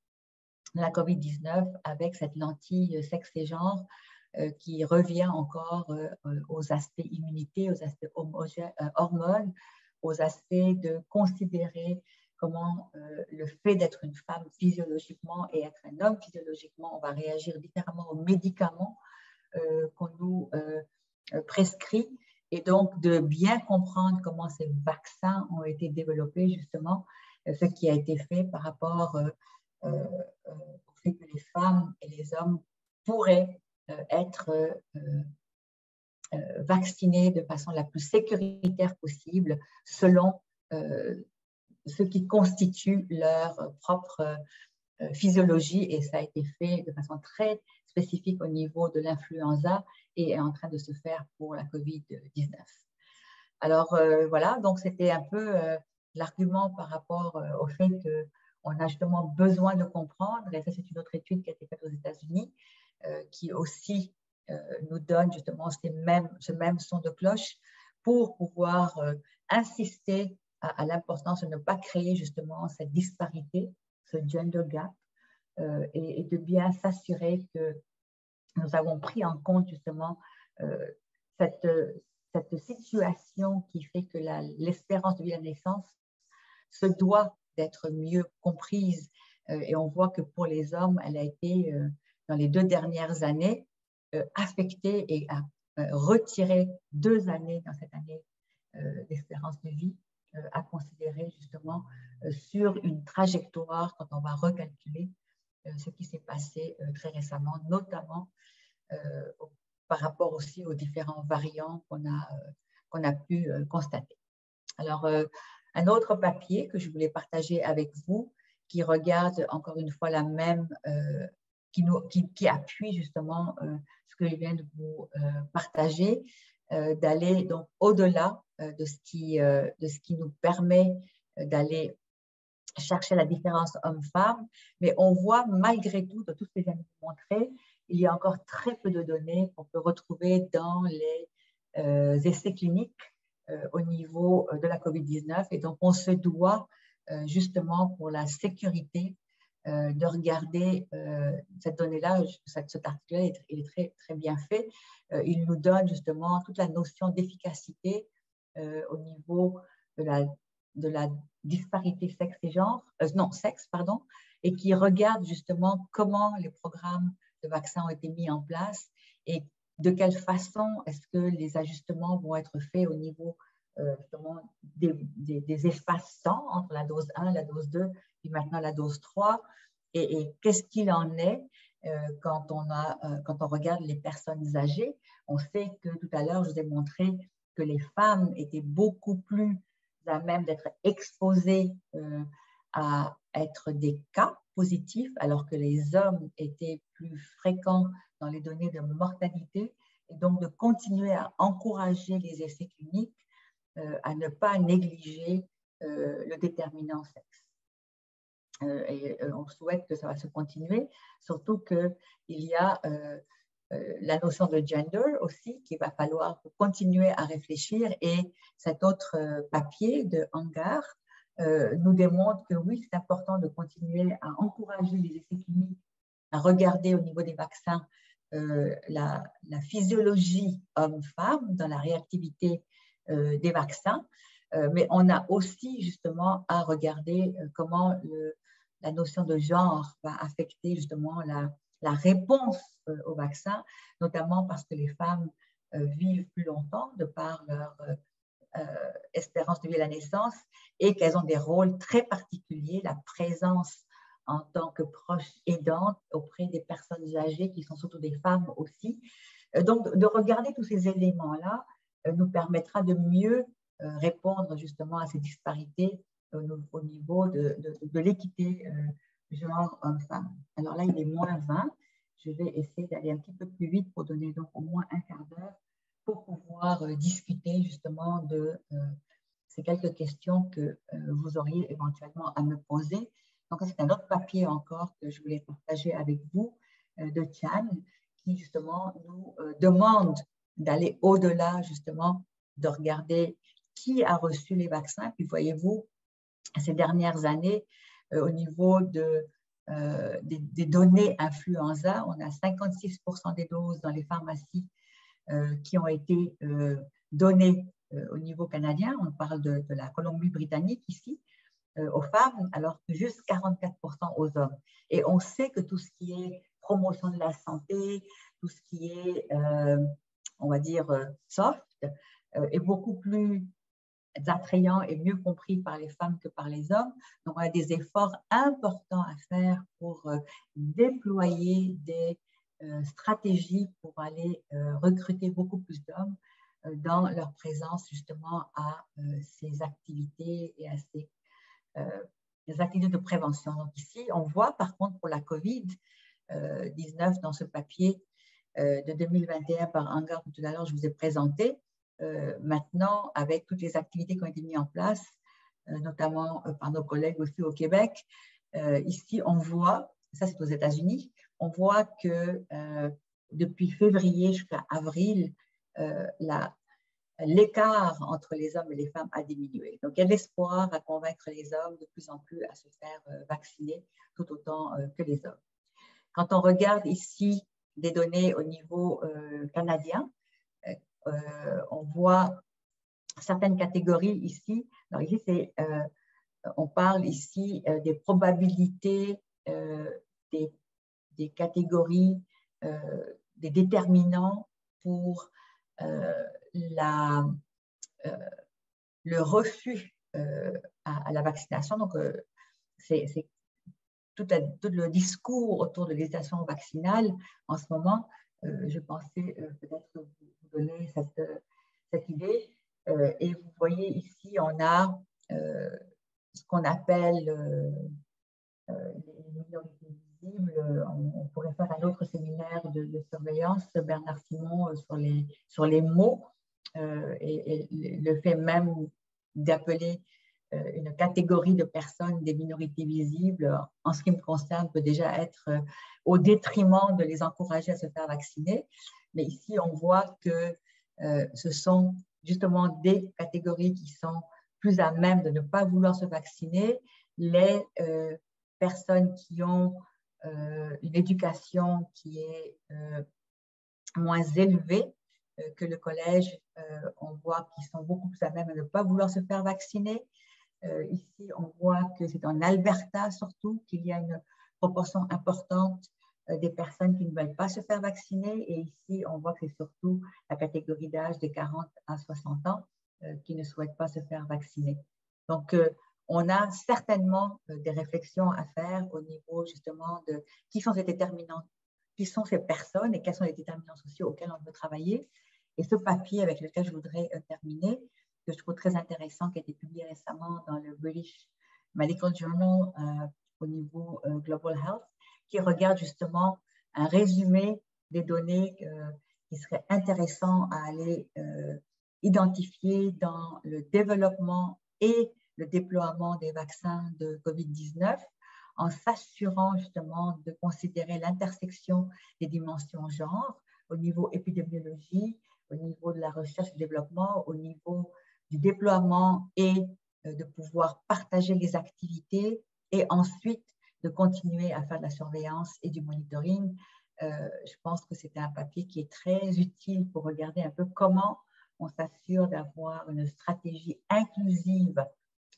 de la COVID-19 avec cette lentille sexe et genre qui revient encore aux aspects immunité, aux aspects hormones, aux aspects de considérer comment le fait d'être une femme physiologiquement et être un homme physiologiquement, on va réagir différemment aux médicaments qu'on nous prescrit, et donc de bien comprendre comment ces vaccins ont été développés, justement, ce qui a été fait par rapport au fait que les femmes et les hommes pourraient être vaccinés de façon la plus sécuritaire possible selon ce qui constitue leur propre physiologie, et ça a été fait de façon très spécifique au niveau de l'influenza et est en train de se faire pour la COVID-19. Alors voilà, donc c'était un peu l'argument par rapport au fait qu'on a justement besoin de comprendre, et ça c'est une autre étude qui a été faite aux États-Unis, qui aussi nous donne justement ce même son de cloche pour pouvoir insister à l'importance de ne pas créer justement cette disparité, ce gender gap, et de bien s'assurer que nous avons pris en compte justement cette situation qui fait que l'espérance de vie à la naissance se doit d'être mieux comprise. Et on voit que pour les hommes, elle a été, dans les 2 dernières années, affectée et a retiré 2 années dans cette année d'espérance de vie à considérer justement sur une trajectoire quand on va recalculer ce qui s'est passé très récemment, notamment par rapport aussi aux différents variants qu'on a pu constater. Alors, un autre papier que je voulais partager avec vous, qui regarde encore une fois la même, qui appuie justement ce que je viens de vous partager, d'aller donc au-delà de ce qui nous permet d'aller chercher la différence homme-femme, mais on voit malgré tout, de toutes les années montrées, il y a encore très peu de données qu'on peut retrouver dans les essais cliniques au niveau de la COVID-19, et donc on se doit justement pour la sécurité de regarder cette donnée-là. Cet article-là, il est très, très bien fait. Il nous donne justement toute la notion d'efficacité au niveau de la disparité sexe et genre, sexe, pardon, et qui regarde justement comment les programmes de vaccins ont été mis en place et de quelle façon est-ce que les ajustements vont être faits au niveau justement des espaces-temps entre la dose 1, la dose 2, puis maintenant la dose 3, et qu'est-ce qu'il en est quand on regarde les personnes âgées. On sait que tout à l'heure, je vous ai montré que les femmes étaient beaucoup plus à même d'être exposées à être des cas positifs, alors que les hommes étaient plus fréquents dans les données de mortalité, et donc de continuer à encourager les essais cliniques, à ne pas négliger le déterminant sexe. Et on souhaite que ça va se continuer, surtout qu'il y a la notion de gender aussi qu'il va falloir continuer à réfléchir, et cet autre papier de Hangar nous démontre que oui, c'est important de continuer à encourager les essais cliniques, à regarder au niveau des vaccins la physiologie homme-femme dans la réactivité des vaccins, mais on a aussi justement à regarder comment la notion de genre va affecter justement la réponse au vaccin, notamment parce que les femmes vivent plus longtemps de par leur espérance de vie à la naissance, et qu'elles ont des rôles très particuliers, la présence en tant que proche aidante auprès des personnes âgées qui sont surtout des femmes aussi. Donc, de regarder tous ces éléments-là nous permettra de mieux répondre justement à ces disparités au niveau de l'équité genre homme-femme. Alors là, il est -20. Je vais essayer d'aller un petit peu plus vite pour donner donc au moins un quart d'heure pour pouvoir discuter justement de ces quelques questions que vous auriez éventuellement à me poser. Donc, c'est un autre papier encore que je voulais partager avec vous de Chan, qui justement nous demande d'aller au-delà justement, de regarder qui a reçu les vaccins. Puis voyez-vous, ces dernières années, au niveau des données influenza, on a 56% des doses dans les pharmacies qui ont été données au niveau canadien. On parle de la Colombie-Britannique ici. aux femmes, alors que juste 44% aux hommes. Et on sait que tout ce qui est promotion de la santé, tout ce qui est, on va dire, soft, est beaucoup plus attrayant et mieux compris par les femmes que par les hommes. Donc, on a des efforts importants à faire pour déployer des stratégies pour aller recruter beaucoup plus d'hommes dans leur présence justement à ces activités et à ces activités de prévention. Donc ici, on voit par contre pour la COVID-19 dans ce papier de 2021 par Hangar, tout à l'heure je vous ai présenté, maintenant avec toutes les activités qui ont été mises en place, notamment par nos collègues aussi au Québec, ici on voit, ça c'est aux États-Unis, on voit que depuis février jusqu'à avril, l'écart entre les hommes et les femmes a diminué. Donc, il y a de l'espoir à convaincre les hommes de plus en plus à se faire vacciner tout autant que les hommes. Quand on regarde ici des données au niveau canadien, on voit certaines catégories ici. Alors, ici, on parle ici des probabilités des catégories, des déterminants pour le refus à la vaccination. Donc, c'est tout le discours autour de l'hésitation vaccinale en ce moment. Je pensais peut-être vous donner cette idée. Et vous voyez ici, on a ce qu'on appelle les minorités visibles. On pourrait faire un autre séminaire de surveillance, Bernard Simon, sur les mots. Et le fait même d'appeler une catégorie de personnes des minorités visibles, en ce qui me concerne, peut déjà être au détriment de les encourager à se faire vacciner. Mais ici, on voit que ce sont justement des catégories qui sont plus à même de ne pas vouloir se vacciner, les personnes qui ont une éducation qui est moins élevée que le collège, on voit qu'ils sont beaucoup plus à même de ne pas vouloir se faire vacciner. Ici, on voit que c'est en Alberta surtout qu'il y a une proportion importante des personnes qui ne veulent pas se faire vacciner. Et ici, on voit que c'est surtout la catégorie d'âge de 40 à 60 ans qui ne souhaitent pas se faire vacciner. Donc, on a certainement des réflexions à faire au niveau justement de qui sont ces déterminants, qui sont ces personnes et quels sont les déterminants sociaux auxquels on veut travailler. Et ce papier avec lequel je voudrais terminer, que je trouve très intéressant, qui a été publié récemment dans le British Medical Journal au niveau Global Health, qui regarde justement un résumé des données qui seraient intéressants à aller identifier dans le développement et le déploiement des vaccins de COVID-19, en s'assurant justement de considérer l'intersection des dimensions genre au niveau épidémiologie, au niveau de la recherche et développement, au niveau du déploiement et de pouvoir partager les activités et ensuite de continuer à faire de la surveillance et du monitoring. Je pense que c'est un papier qui est très utile pour regarder un peu comment on s'assure d'avoir une stratégie inclusive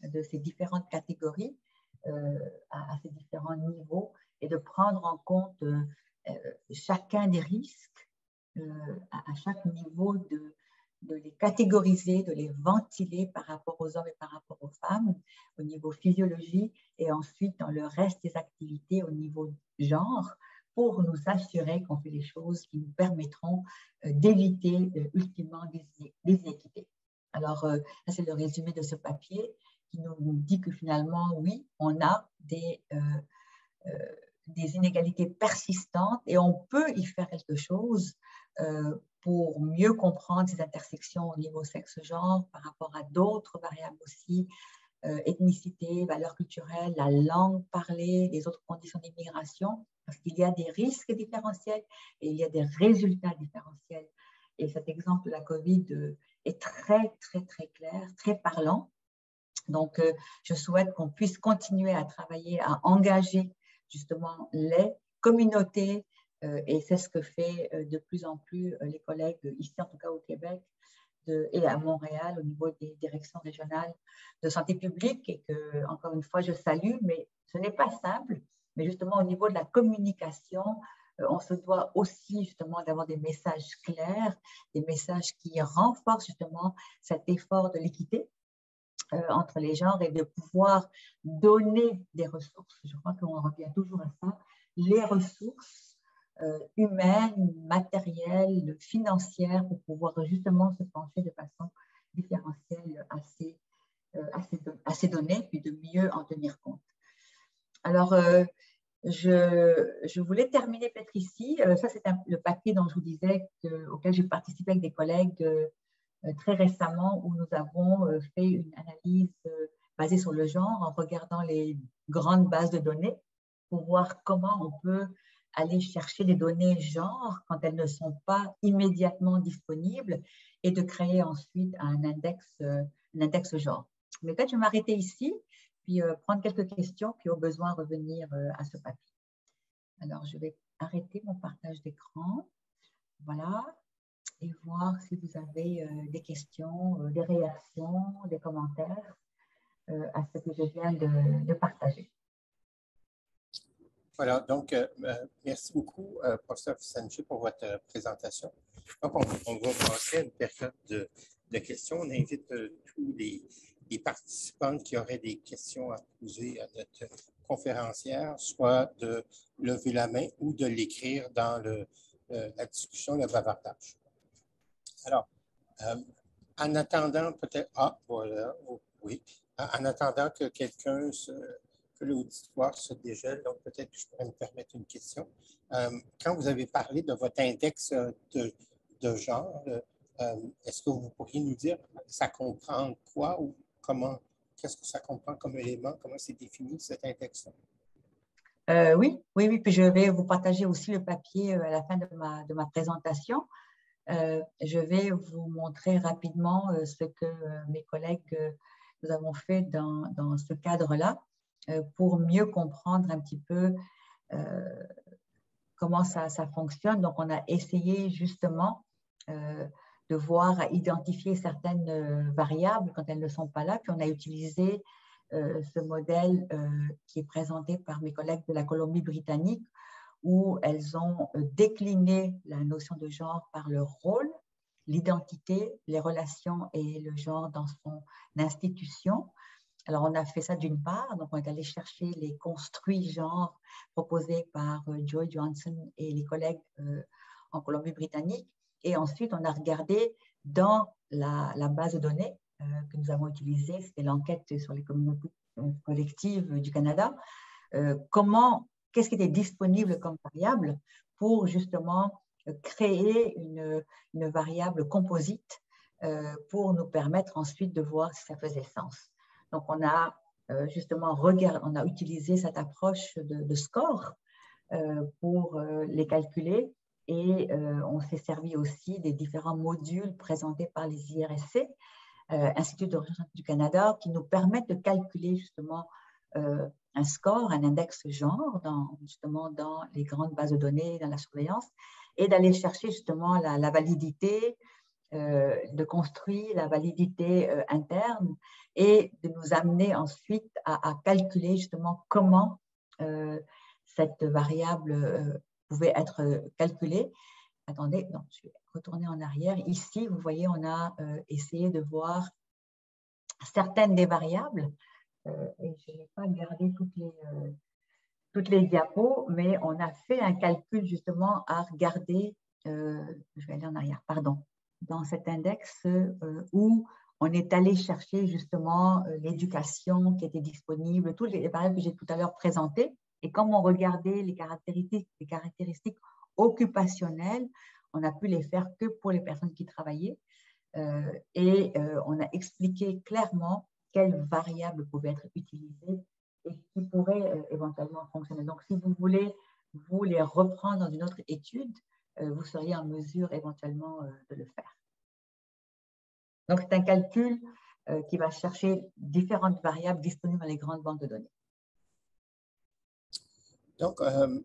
de ces différentes catégories à ces différents niveaux et de prendre en compte chacun des risques à chaque niveau, de les catégoriser, de les ventiler par rapport aux hommes et par rapport aux femmes au niveau physiologie et ensuite dans le reste des activités au niveau genre pour nous assurer qu'on fait les choses qui nous permettront d'éviter ultimement des inéquités. Alors, ça c'est le résumé de ce papier qui nous dit que finalement, oui, on a des inégalités persistantes et on peut y faire quelque chose pour mieux comprendre ces intersections au niveau sexe-genre par rapport à d'autres variables aussi, ethnicité, valeurs culturelles, la langue parlée, les autres conditions d'immigration, parce qu'il y a des risques différentiels et il y a des résultats différentiels. Et cet exemple de la COVID est très, très, très clair, très parlant. Donc, je souhaite qu'on puisse continuer à travailler, à engager justement les communautés, et c'est ce que fait de plus en plus les collègues ici, en tout cas au Québec, et à Montréal au niveau des directions régionales de santé publique et que, encore une fois, je salue, mais ce n'est pas simple. Mais justement, au niveau de la communication, on se doit aussi justement d'avoir des messages clairs, des messages qui renforcent justement cet effort de l'équité entre les genres et de pouvoir donner des ressources. Je crois qu'on revient toujours à ça, les ressources humaines, matérielles, financières pour pouvoir justement se pencher de façon différentielle à ces données, puis de mieux en tenir compte. Alors, je voulais terminer peut-être ici. Ça, c'est le papier dont je vous disais auquel j'ai participé avec des collègues très récemment où nous avons fait une analyse basée sur le genre en regardant les grandes bases de données pour voir comment on peut aller chercher des données genre quand elles ne sont pas immédiatement disponibles et de créer ensuite un index genre. Mais peut-être je vais m'arrêter ici, puis prendre quelques questions, puis au besoin revenir à ce papier. Alors, je vais arrêter mon partage d'écran. Voilà. Et voir si vous avez des questions, des réactions, des commentaires à ce que je viens de partager. Voilà, donc merci beaucoup, professeur Sanchi, pour votre présentation. Donc, on va passer à une période de questions. On invite tous les participants qui auraient des questions à poser à notre conférencière, soit de lever la main ou de l'écrire dans la discussion, le bavardage. Alors, en attendant peut-être, voilà, oui, en attendant que quelqu'un que l'auditoire se dégèle, donc peut-être que je pourrais me permettre une question. Quand vous avez parlé de votre index de genre, est-ce que vous pourriez nous dire ça comprend quoi ou comment, qu'est-ce que ça comprend comme élément, comment c'est défini cet index-là? Oui, puis je vais vous partager aussi le papier à la fin de ma présentation. Je vais vous montrer rapidement ce que mes collègues nous avons fait dans ce cadre-là pour mieux comprendre un petit peu comment ça fonctionne. Donc, on a essayé justement de voir, à identifier certaines variables quand elles ne sont pas là, puis on a utilisé ce modèle qui est présenté par mes collègues de la Colombie-Britannique, où elles ont décliné la notion de genre par le rôle, l'identité, les relations et le genre dans son institution. Alors, on a fait ça d'une part, donc on est allé chercher les construits genre proposés par Joy Johnson et les collègues en Colombie-Britannique. Et ensuite, on a regardé dans la base de données que nous avons utilisée, c'était l'enquête sur les communautés collectives du Canada, qu'est-ce qui était disponible comme variable pour justement créer une variable composite pour nous permettre ensuite de voir si ça faisait sens. Donc, on a justement on a utilisé cette approche de score pour les calculer et on s'est servi aussi des différents modules présentés par les IRSC, Institut de recherche du Canada, qui nous permettent de calculer justement un score, un index genre, justement dans les grandes bases de données, dans la surveillance, et d'aller chercher justement la validité, de construire la validité interne et de nous amener ensuite à calculer justement comment cette variable pouvait être calculée. Attendez, non, je vais retourner en arrière. Ici, vous voyez, on a essayé de voir certaines des variables et je n'ai pas gardé toutes les diapos, mais on a fait un calcul justement à regarder, je vais aller en arrière, pardon, dans cet index où on est allé chercher justement l'éducation qui était disponible, toutes les variables que j'ai tout à l'heure présentées, et comme on regardait les caractéristiques occupationnelles, on a pu les faire que pour les personnes qui travaillaient, et on a expliqué clairement quelles variables pouvaient être utilisées et qui pourraient éventuellement fonctionner. Donc, si vous voulez vous les reprendre dans une autre étude, vous seriez en mesure éventuellement de le faire. Donc, c'est un calcul qui va chercher différentes variables disponibles dans les grandes banques de données. Donc,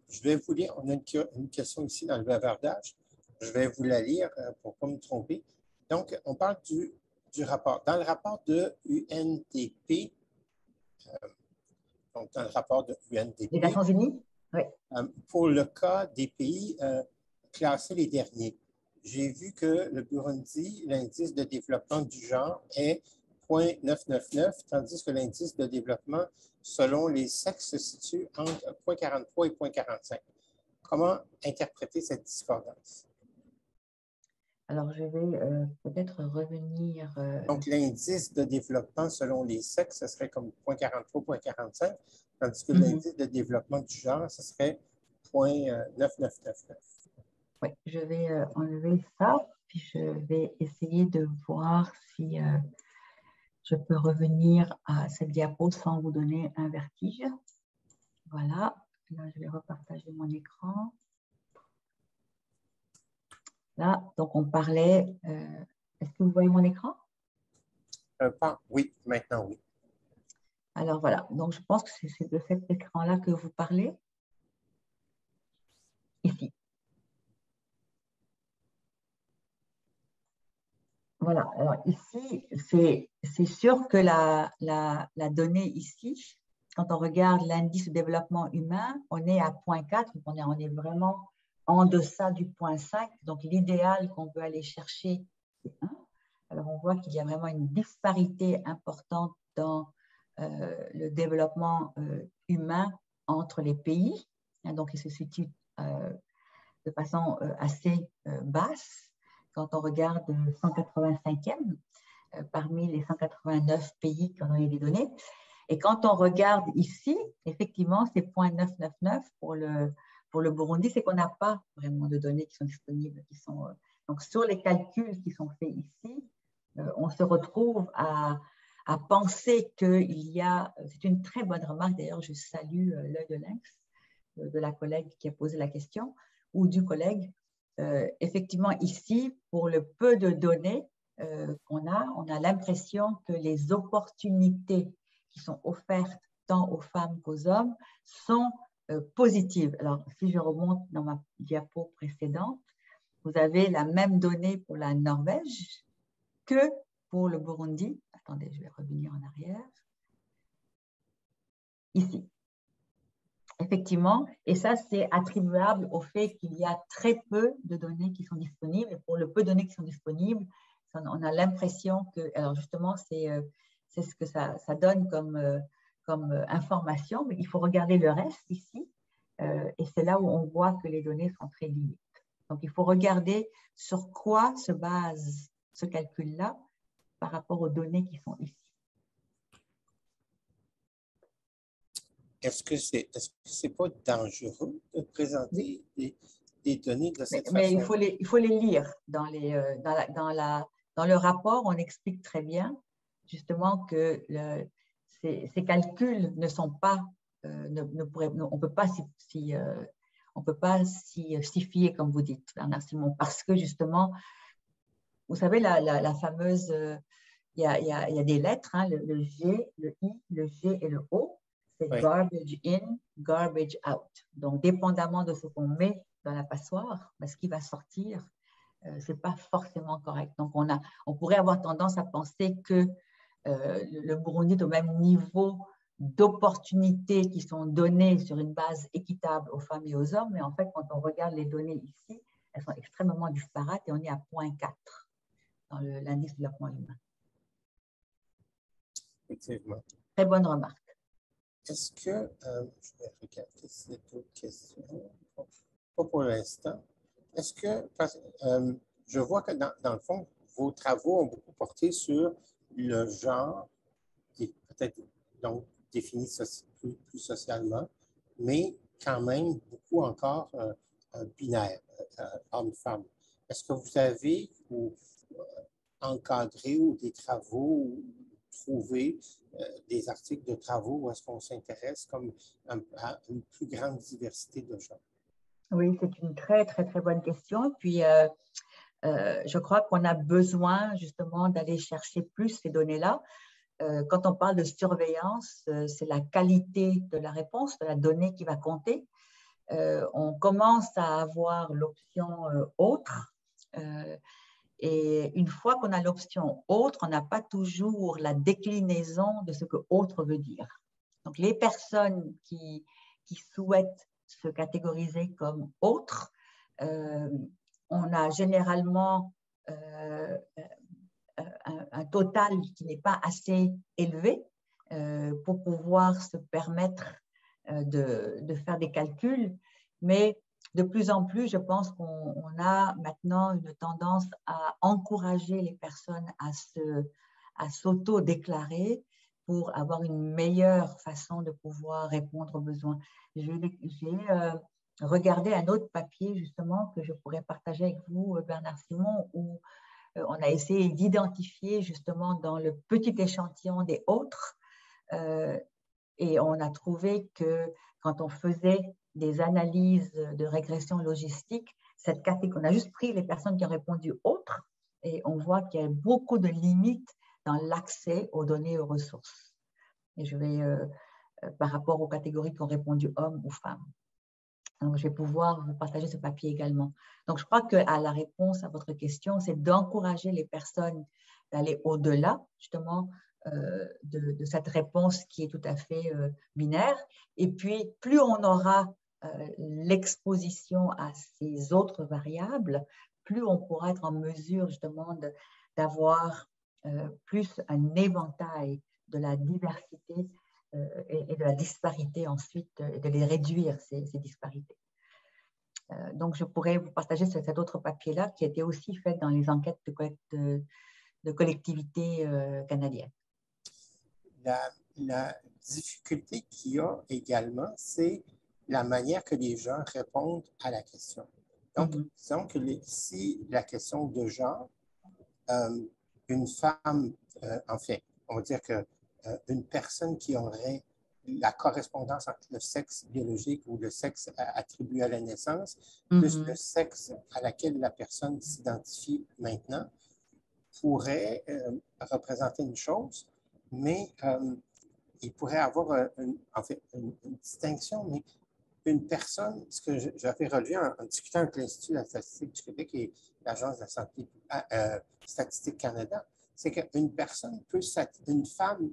je vais vous lire, on a une question ici dans le bavardage. Je vais vous la lire pour ne pas me tromper. Donc, on parle du rapport. Dans le rapport de UNDP, donc dans le rapport de UNDP, Les Nations Unies? Oui. Pour le cas des pays classés les derniers, j'ai vu que le Burundi, l'indice de développement du genre est 0,999, tandis que l'indice de développement selon les sexes se situe entre 0,43 et 0,45. Comment interpréter cette discordance? Alors, je vais peut-être revenir. Donc, l'indice de développement selon les sexes, ce serait comme 0,43, 0,45, tandis que l'indice de développement du genre, ce serait 0,9999. Oui, je vais enlever ça, puis je vais essayer de voir si je peux revenir à cette diapo sans vous donner un vertige. Voilà, là, je vais repartager mon écran. Là, donc on parlait, est-ce que vous voyez mon écran? Oui, maintenant oui. Alors voilà, donc je pense que c'est de cet écran-là que vous parlez. Ici. Voilà, alors ici, c'est sûr que la donnée ici, quand on regarde l'indice de développement humain, on est à 0,4, on est vraiment en deçà du 0,5. Donc, l'idéal qu'on peut aller chercher, c'est 1. Alors, on voit qu'il y a vraiment une disparité importante dans le développement humain entre les pays. Donc, il se situe de façon assez basse. Quand on regarde le 185e parmi les 189 pays qui ont donné des données. Et quand on regarde ici, effectivement, c'est 0,999 pour le Burundi, c'est qu'on n'a pas vraiment de données qui sont disponibles. Donc, sur les calculs qui sont faits ici, on se retrouve à penser qu'il y a, c'est une très bonne remarque, d'ailleurs, je salue l'œil de lynx de la collègue qui a posé la question, ou du collègue. Effectivement, ici, pour le peu de données qu'on a, on a l'impression que les opportunités qui sont offertes tant aux femmes qu'aux hommes sont positives. Alors, si je remonte dans ma diapo précédente, vous avez la même donnée pour la Norvège que pour le Burundi. Attendez, je vais revenir en arrière. Ici. Effectivement, et ça, c'est attribuable au fait qu'il y a très peu de données qui sont disponibles. Et pour le peu de données qui sont disponibles, on a l'impression que, alors justement, c'est ce que ça donne comme information, mais il faut regarder le reste ici, et c'est là où on voit que les données sont très limites. Donc, il faut regarder sur quoi se base ce calcul-là par rapport aux données qui sont ici. Est-ce que c'est pas dangereux de présenter des données de cette façon? Mais il faut les lire. Dans le rapport, on explique très bien justement que ces calculs ne sont pas, on peut pas s'y fier, comme vous dites, Bernard Simon, parce que justement, vous savez, la fameuse, il y a des lettres, hein, le G, le I, le G et le O. C'est garbage in, garbage out. Donc, dépendamment de ce qu'on met dans la passoire, ce qui va sortir, ce n'est pas forcément correct. Donc, on pourrait avoir tendance à penser que le Burundi est au même niveau d'opportunités qui sont données sur une base équitable aux femmes et aux hommes, mais en fait, quand on regarde les données ici, elles sont extrêmement disparates et on est à 0,4 dans l'indice de développement humain. Effectivement. Très bonne remarque. Est-ce que, je vais regarder cette autre question, pas pour l'instant. Est-ce que, je vois que dans le fond, vos travaux ont beaucoup porté sur le genre, qui est peut-être donc défini plus socialement, mais quand même beaucoup encore binaire, homme-femme. Est-ce que vous avez encadré ou des travaux ou trouvé des articles de travaux où est-ce qu'on s'intéresse comme à une plus grande diversité de genres? Oui, c'est une très, très, très bonne question. Puis, je crois qu'on a besoin justement d'aller chercher plus ces données-là. Quand on parle de surveillance, c'est la qualité de la réponse, de la donnée qui va compter. On commence à avoir l'option autre. Et une fois qu'on a l'option autre, on n'a pas toujours la déclinaison de ce que autre veut dire. Donc, les personnes qui souhaitent se catégoriser comme autre, on a généralement un total qui n'est pas assez élevé pour pouvoir se permettre de faire des calculs, mais de plus en plus, je pense qu'on a maintenant une tendance à encourager les personnes à s'auto-déclarer pour avoir une meilleure façon de pouvoir répondre aux besoins. J'ai regardé un autre papier, justement, que je pourrais partager avec vous, Bernard Simon, où on a essayé d'identifier, justement, dans le petit échantillon des autres, et on a trouvé que quand on faisait des analyses de régression logistique, cette catégorie, on a juste pris les personnes qui ont répondu autres et on voit qu'il y a beaucoup de limites dans l'accès aux données et aux ressources. Et je vais, par rapport aux catégories qui ont répondu hommes ou femmes. Donc, je vais pouvoir vous partager ce papier également. Donc, je crois que la réponse à votre question, c'est d'encourager les personnes d'aller au-delà, justement, de cette réponse qui est tout à fait binaire. Et puis, plus on aura l'exposition à ces autres variables, plus on pourra être en mesure justement d'avoir plus un éventail de la diversité et de la disparité ensuite, et de les réduire, ces disparités. Donc, je pourrais vous partager cet autre papier-là qui a été aussi fait dans les enquêtes de collectivités canadiennes. La difficulté qu'il y a également, c'est la manière que les gens répondent à la question. Donc, disons que si la question de genre, une femme, en fait, on va dire qu'une personne qui aurait la correspondance entre le sexe biologique ou le sexe attribué à la naissance, plus le sexe à laquelle la personne s'identifie maintenant, pourrait représenter une chose, mais il pourrait avoir en fait une distinction, mais une personne, ce que j'avais relevé en discutant avec l'Institut de la statistique du Québec et l'Agence de la santé statistique Canada, c'est qu'une personne une femme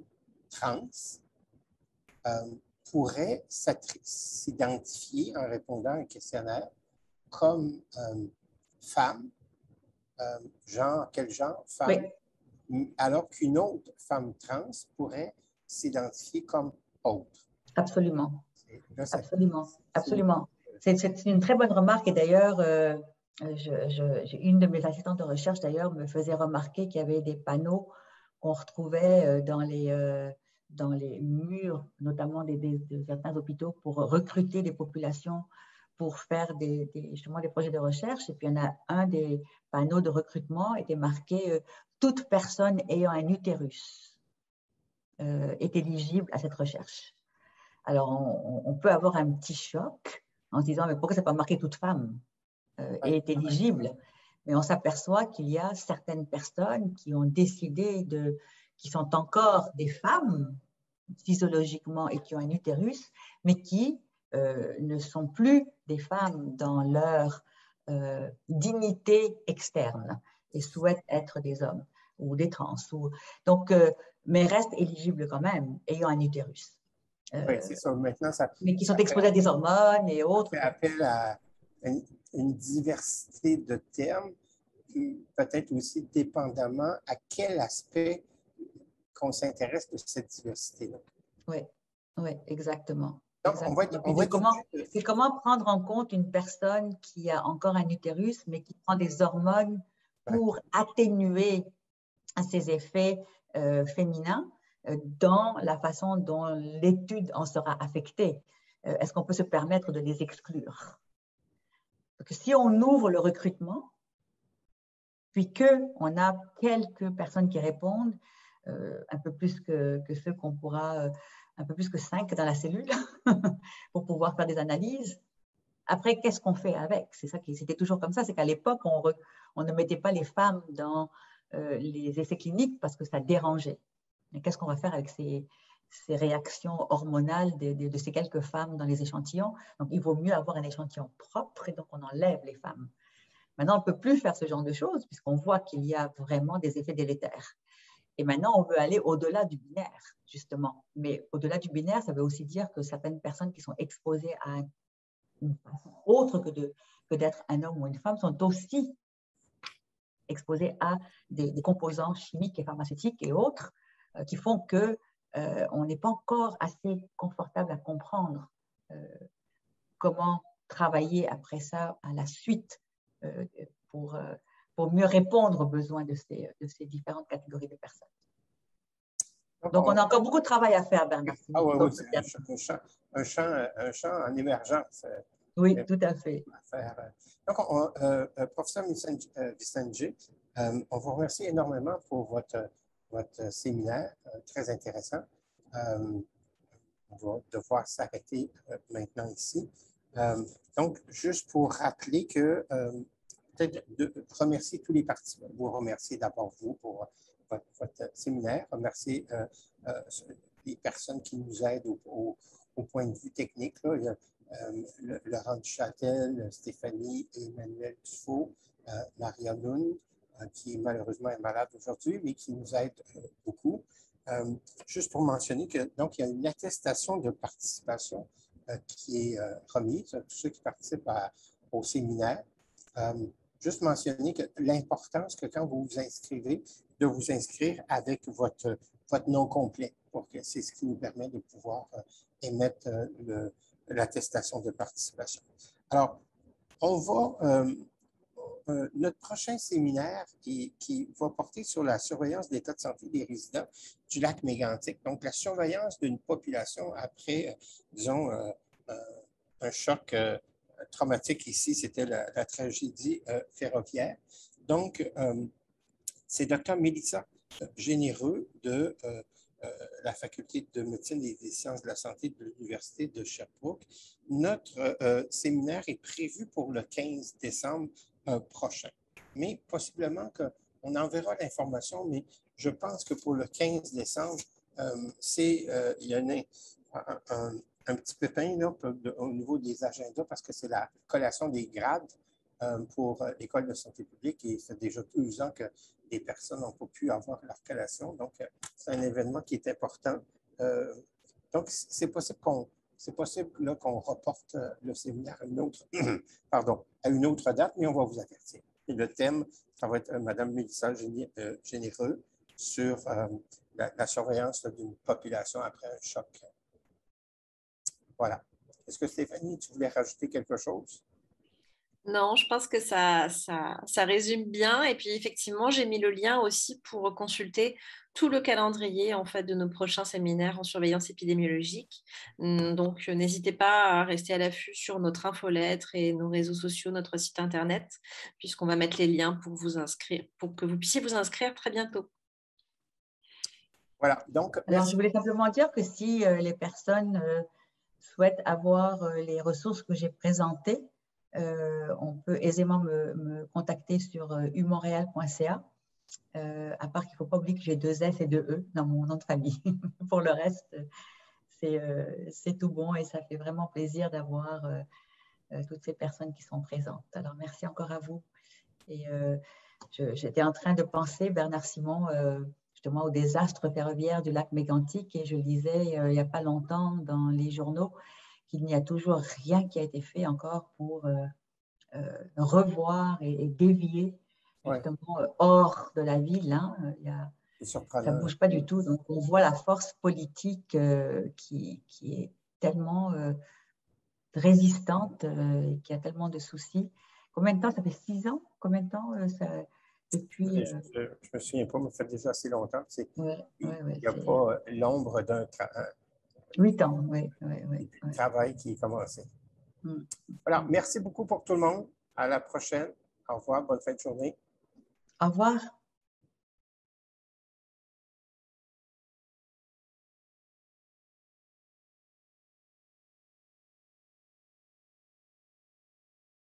trans pourrait s'identifier en répondant à un questionnaire comme femme, genre, quel genre, femme, oui. Alors qu'une autre femme trans pourrait s'identifier comme autre. Absolument. Là, absolument. Absolument. C'est une très bonne remarque et d'ailleurs, une de mes assistantes de recherche d'ailleurs me faisait remarquer qu'il y avait des panneaux qu'on retrouvait dans les murs, notamment de certains hôpitaux, pour recruter des populations pour faire justement des projets de recherche. Et puis, il y en a un des panneaux de recrutement était marqué « Toute personne ayant un utérus est éligible à cette recherche ». Alors, on peut avoir un petit choc en se disant « Mais pourquoi ça n'est pas marqué toute femme est éligible ?» Mais on s'aperçoit qu'il y a certaines personnes qui ont décidé qui sont encore des femmes physiologiquement et qui ont un utérus, mais qui ne sont plus des femmes dans leur dignité externe et souhaitent être des hommes ou des trans. Donc, mais restent éligibles quand même, ayant un utérus. Oui, c'est ça. Maintenant, mais qui sont exposés à des hormones et autres. Ça fait appel à une diversité de termes, peut-être aussi dépendamment à quel aspect qu'on s'intéresse de cette diversité-là. Oui, exactement. Donc, c'est comment prendre en compte une personne qui a encore un utérus, mais qui prend des hormones pour atténuer ses effets féminins dans la façon dont l'étude en sera affectée. Est-ce qu'on peut se permettre de les exclure? Parce que si on ouvre le recrutement, puis qu'on a quelques personnes qui répondent, un peu plus que ceux qu'on pourra, un peu plus que 5 dans la cellule, pour pouvoir faire des analyses. Après, qu'est-ce qu'on fait avec? C'est ça c'était toujours comme ça, c'est qu'à l'époque, on ne mettait pas les femmes dans les essais cliniques parce que ça dérangeait. Mais qu'est-ce qu'on va faire avec ces réactions hormonales de ces quelques femmes dans les échantillons? Donc, il vaut mieux avoir un échantillon propre et donc on enlève les femmes. Maintenant, on ne peut plus faire ce genre de choses puisqu'on voit qu'il y a vraiment des effets délétères. Et maintenant, on veut aller au-delà du binaire, justement. Mais au-delà du binaire, ça veut aussi dire que certaines personnes qui sont exposées à une façon autre que d'être un homme ou une femme sont aussi exposées à des composants chimiques et pharmaceutiques et autres qui font qu'on n'est pas encore assez confortable à comprendre comment travailler après ça à la suite pour mieux répondre aux besoins de ces différentes catégories de personnes. Donc, on a encore beaucoup de travail à faire, Bernard. Ah oui, c'est un champ en émergence. Oui, tout à fait. Donc, professeur Vicenji, on vous remercie énormément pour votre séminaire, très intéressant. On va devoir s'arrêter maintenant ici. Donc, juste pour rappeler que, peut-être de remercier tous les participants, vous remercier d'abord vous pour votre séminaire, remercier les personnes qui nous aident au point de vue technique. Là. Il y a, Laurent Duchâtel, Stéphanie et Emmanuel Dufault, Maria Noun, qui malheureusement est malade aujourd'hui, mais qui nous aide beaucoup. Juste pour mentionner que donc il y a une attestation de participation qui est remise à tous ceux qui participent au séminaire. Juste mentionner que l'importance que quand vous vous inscrivez, de vous inscrire avec votre nom complet, pour que c'est ce qui nous permet de pouvoir émettre l'attestation de participation. Alors, on va notre prochain séminaire qui va porter sur la surveillance de l'état de santé des résidents du lac Mégantic. Donc, la surveillance d'une population après, disons, un choc traumatique ici, c'était la tragédie ferroviaire. Donc, c'est Dr. Mélissa Généreux de la Faculté de médecine et des sciences de la santé de l'Université de Sherbrooke. Notre séminaire est prévu pour le 15 décembre prochain. Mais possiblement qu'on enverra l'information, mais je pense que pour le 15 décembre, il y a un petit pépin là, au niveau des agendas parce que c'est la collation des grades pour l'École de santé publique et ça fait déjà 2 ans que les personnes n'ont pas pu avoir leur collation. Donc, c'est un événement qui est important. Donc, c'est possible qu'on reporte le séminaire à une autre, à une autre date, mais on va vous avertir. Et le thème, ça va être Mme Mélissa Généreux sur la surveillance d'une population après un choc. Voilà. Est-ce que Stéphanie, tu voulais rajouter quelque chose? Non, je pense que ça résume bien. Et puis, effectivement, j'ai mis le lien aussi pour consulter tout le calendrier en fait, de nos prochains séminaires en surveillance épidémiologique. Donc, n'hésitez pas à rester à l'affût sur notre infolettre et nos réseaux sociaux, notre site Internet, puisqu'on va mettre les liens pour vous inscrire, pour que vous puissiez vous inscrire très bientôt. Voilà. Donc, alors, je voulais simplement dire que si les personnes souhaitent avoir les ressources que j'ai présentées, on peut aisément me contacter sur umontréal.ca. À part qu'il ne faut pas oublier que j'ai 2 S et 2 E dans mon nom de famille. Pour le reste, c'est tout bon et ça fait vraiment plaisir d'avoir toutes ces personnes qui sont présentes. Alors, merci encore à vous. Et j'étais en train de penser, Bernard Simon, justement au désastre ferroviaire du lac Mégantic et je lisais il n'y a pas longtemps dans les journaux qu'il n'y a toujours rien qui a été fait encore pour revoir et dévier justement hors de la ville. Hein. Ça ne bouge pas du tout. Donc, on voit la force politique qui est tellement résistante et qui a tellement de soucis. Combien de temps? Ça fait 6 ans? Combien de temps depuis je ne me souviens pas, mais ça fait déjà assez longtemps. Il n'y a c'est... pas l'ombre d'un 8 ans, oui. Travail qui est commencé. Voilà, merci beaucoup pour tout le monde. À la prochaine. Au revoir, bonne fin de journée. Au revoir.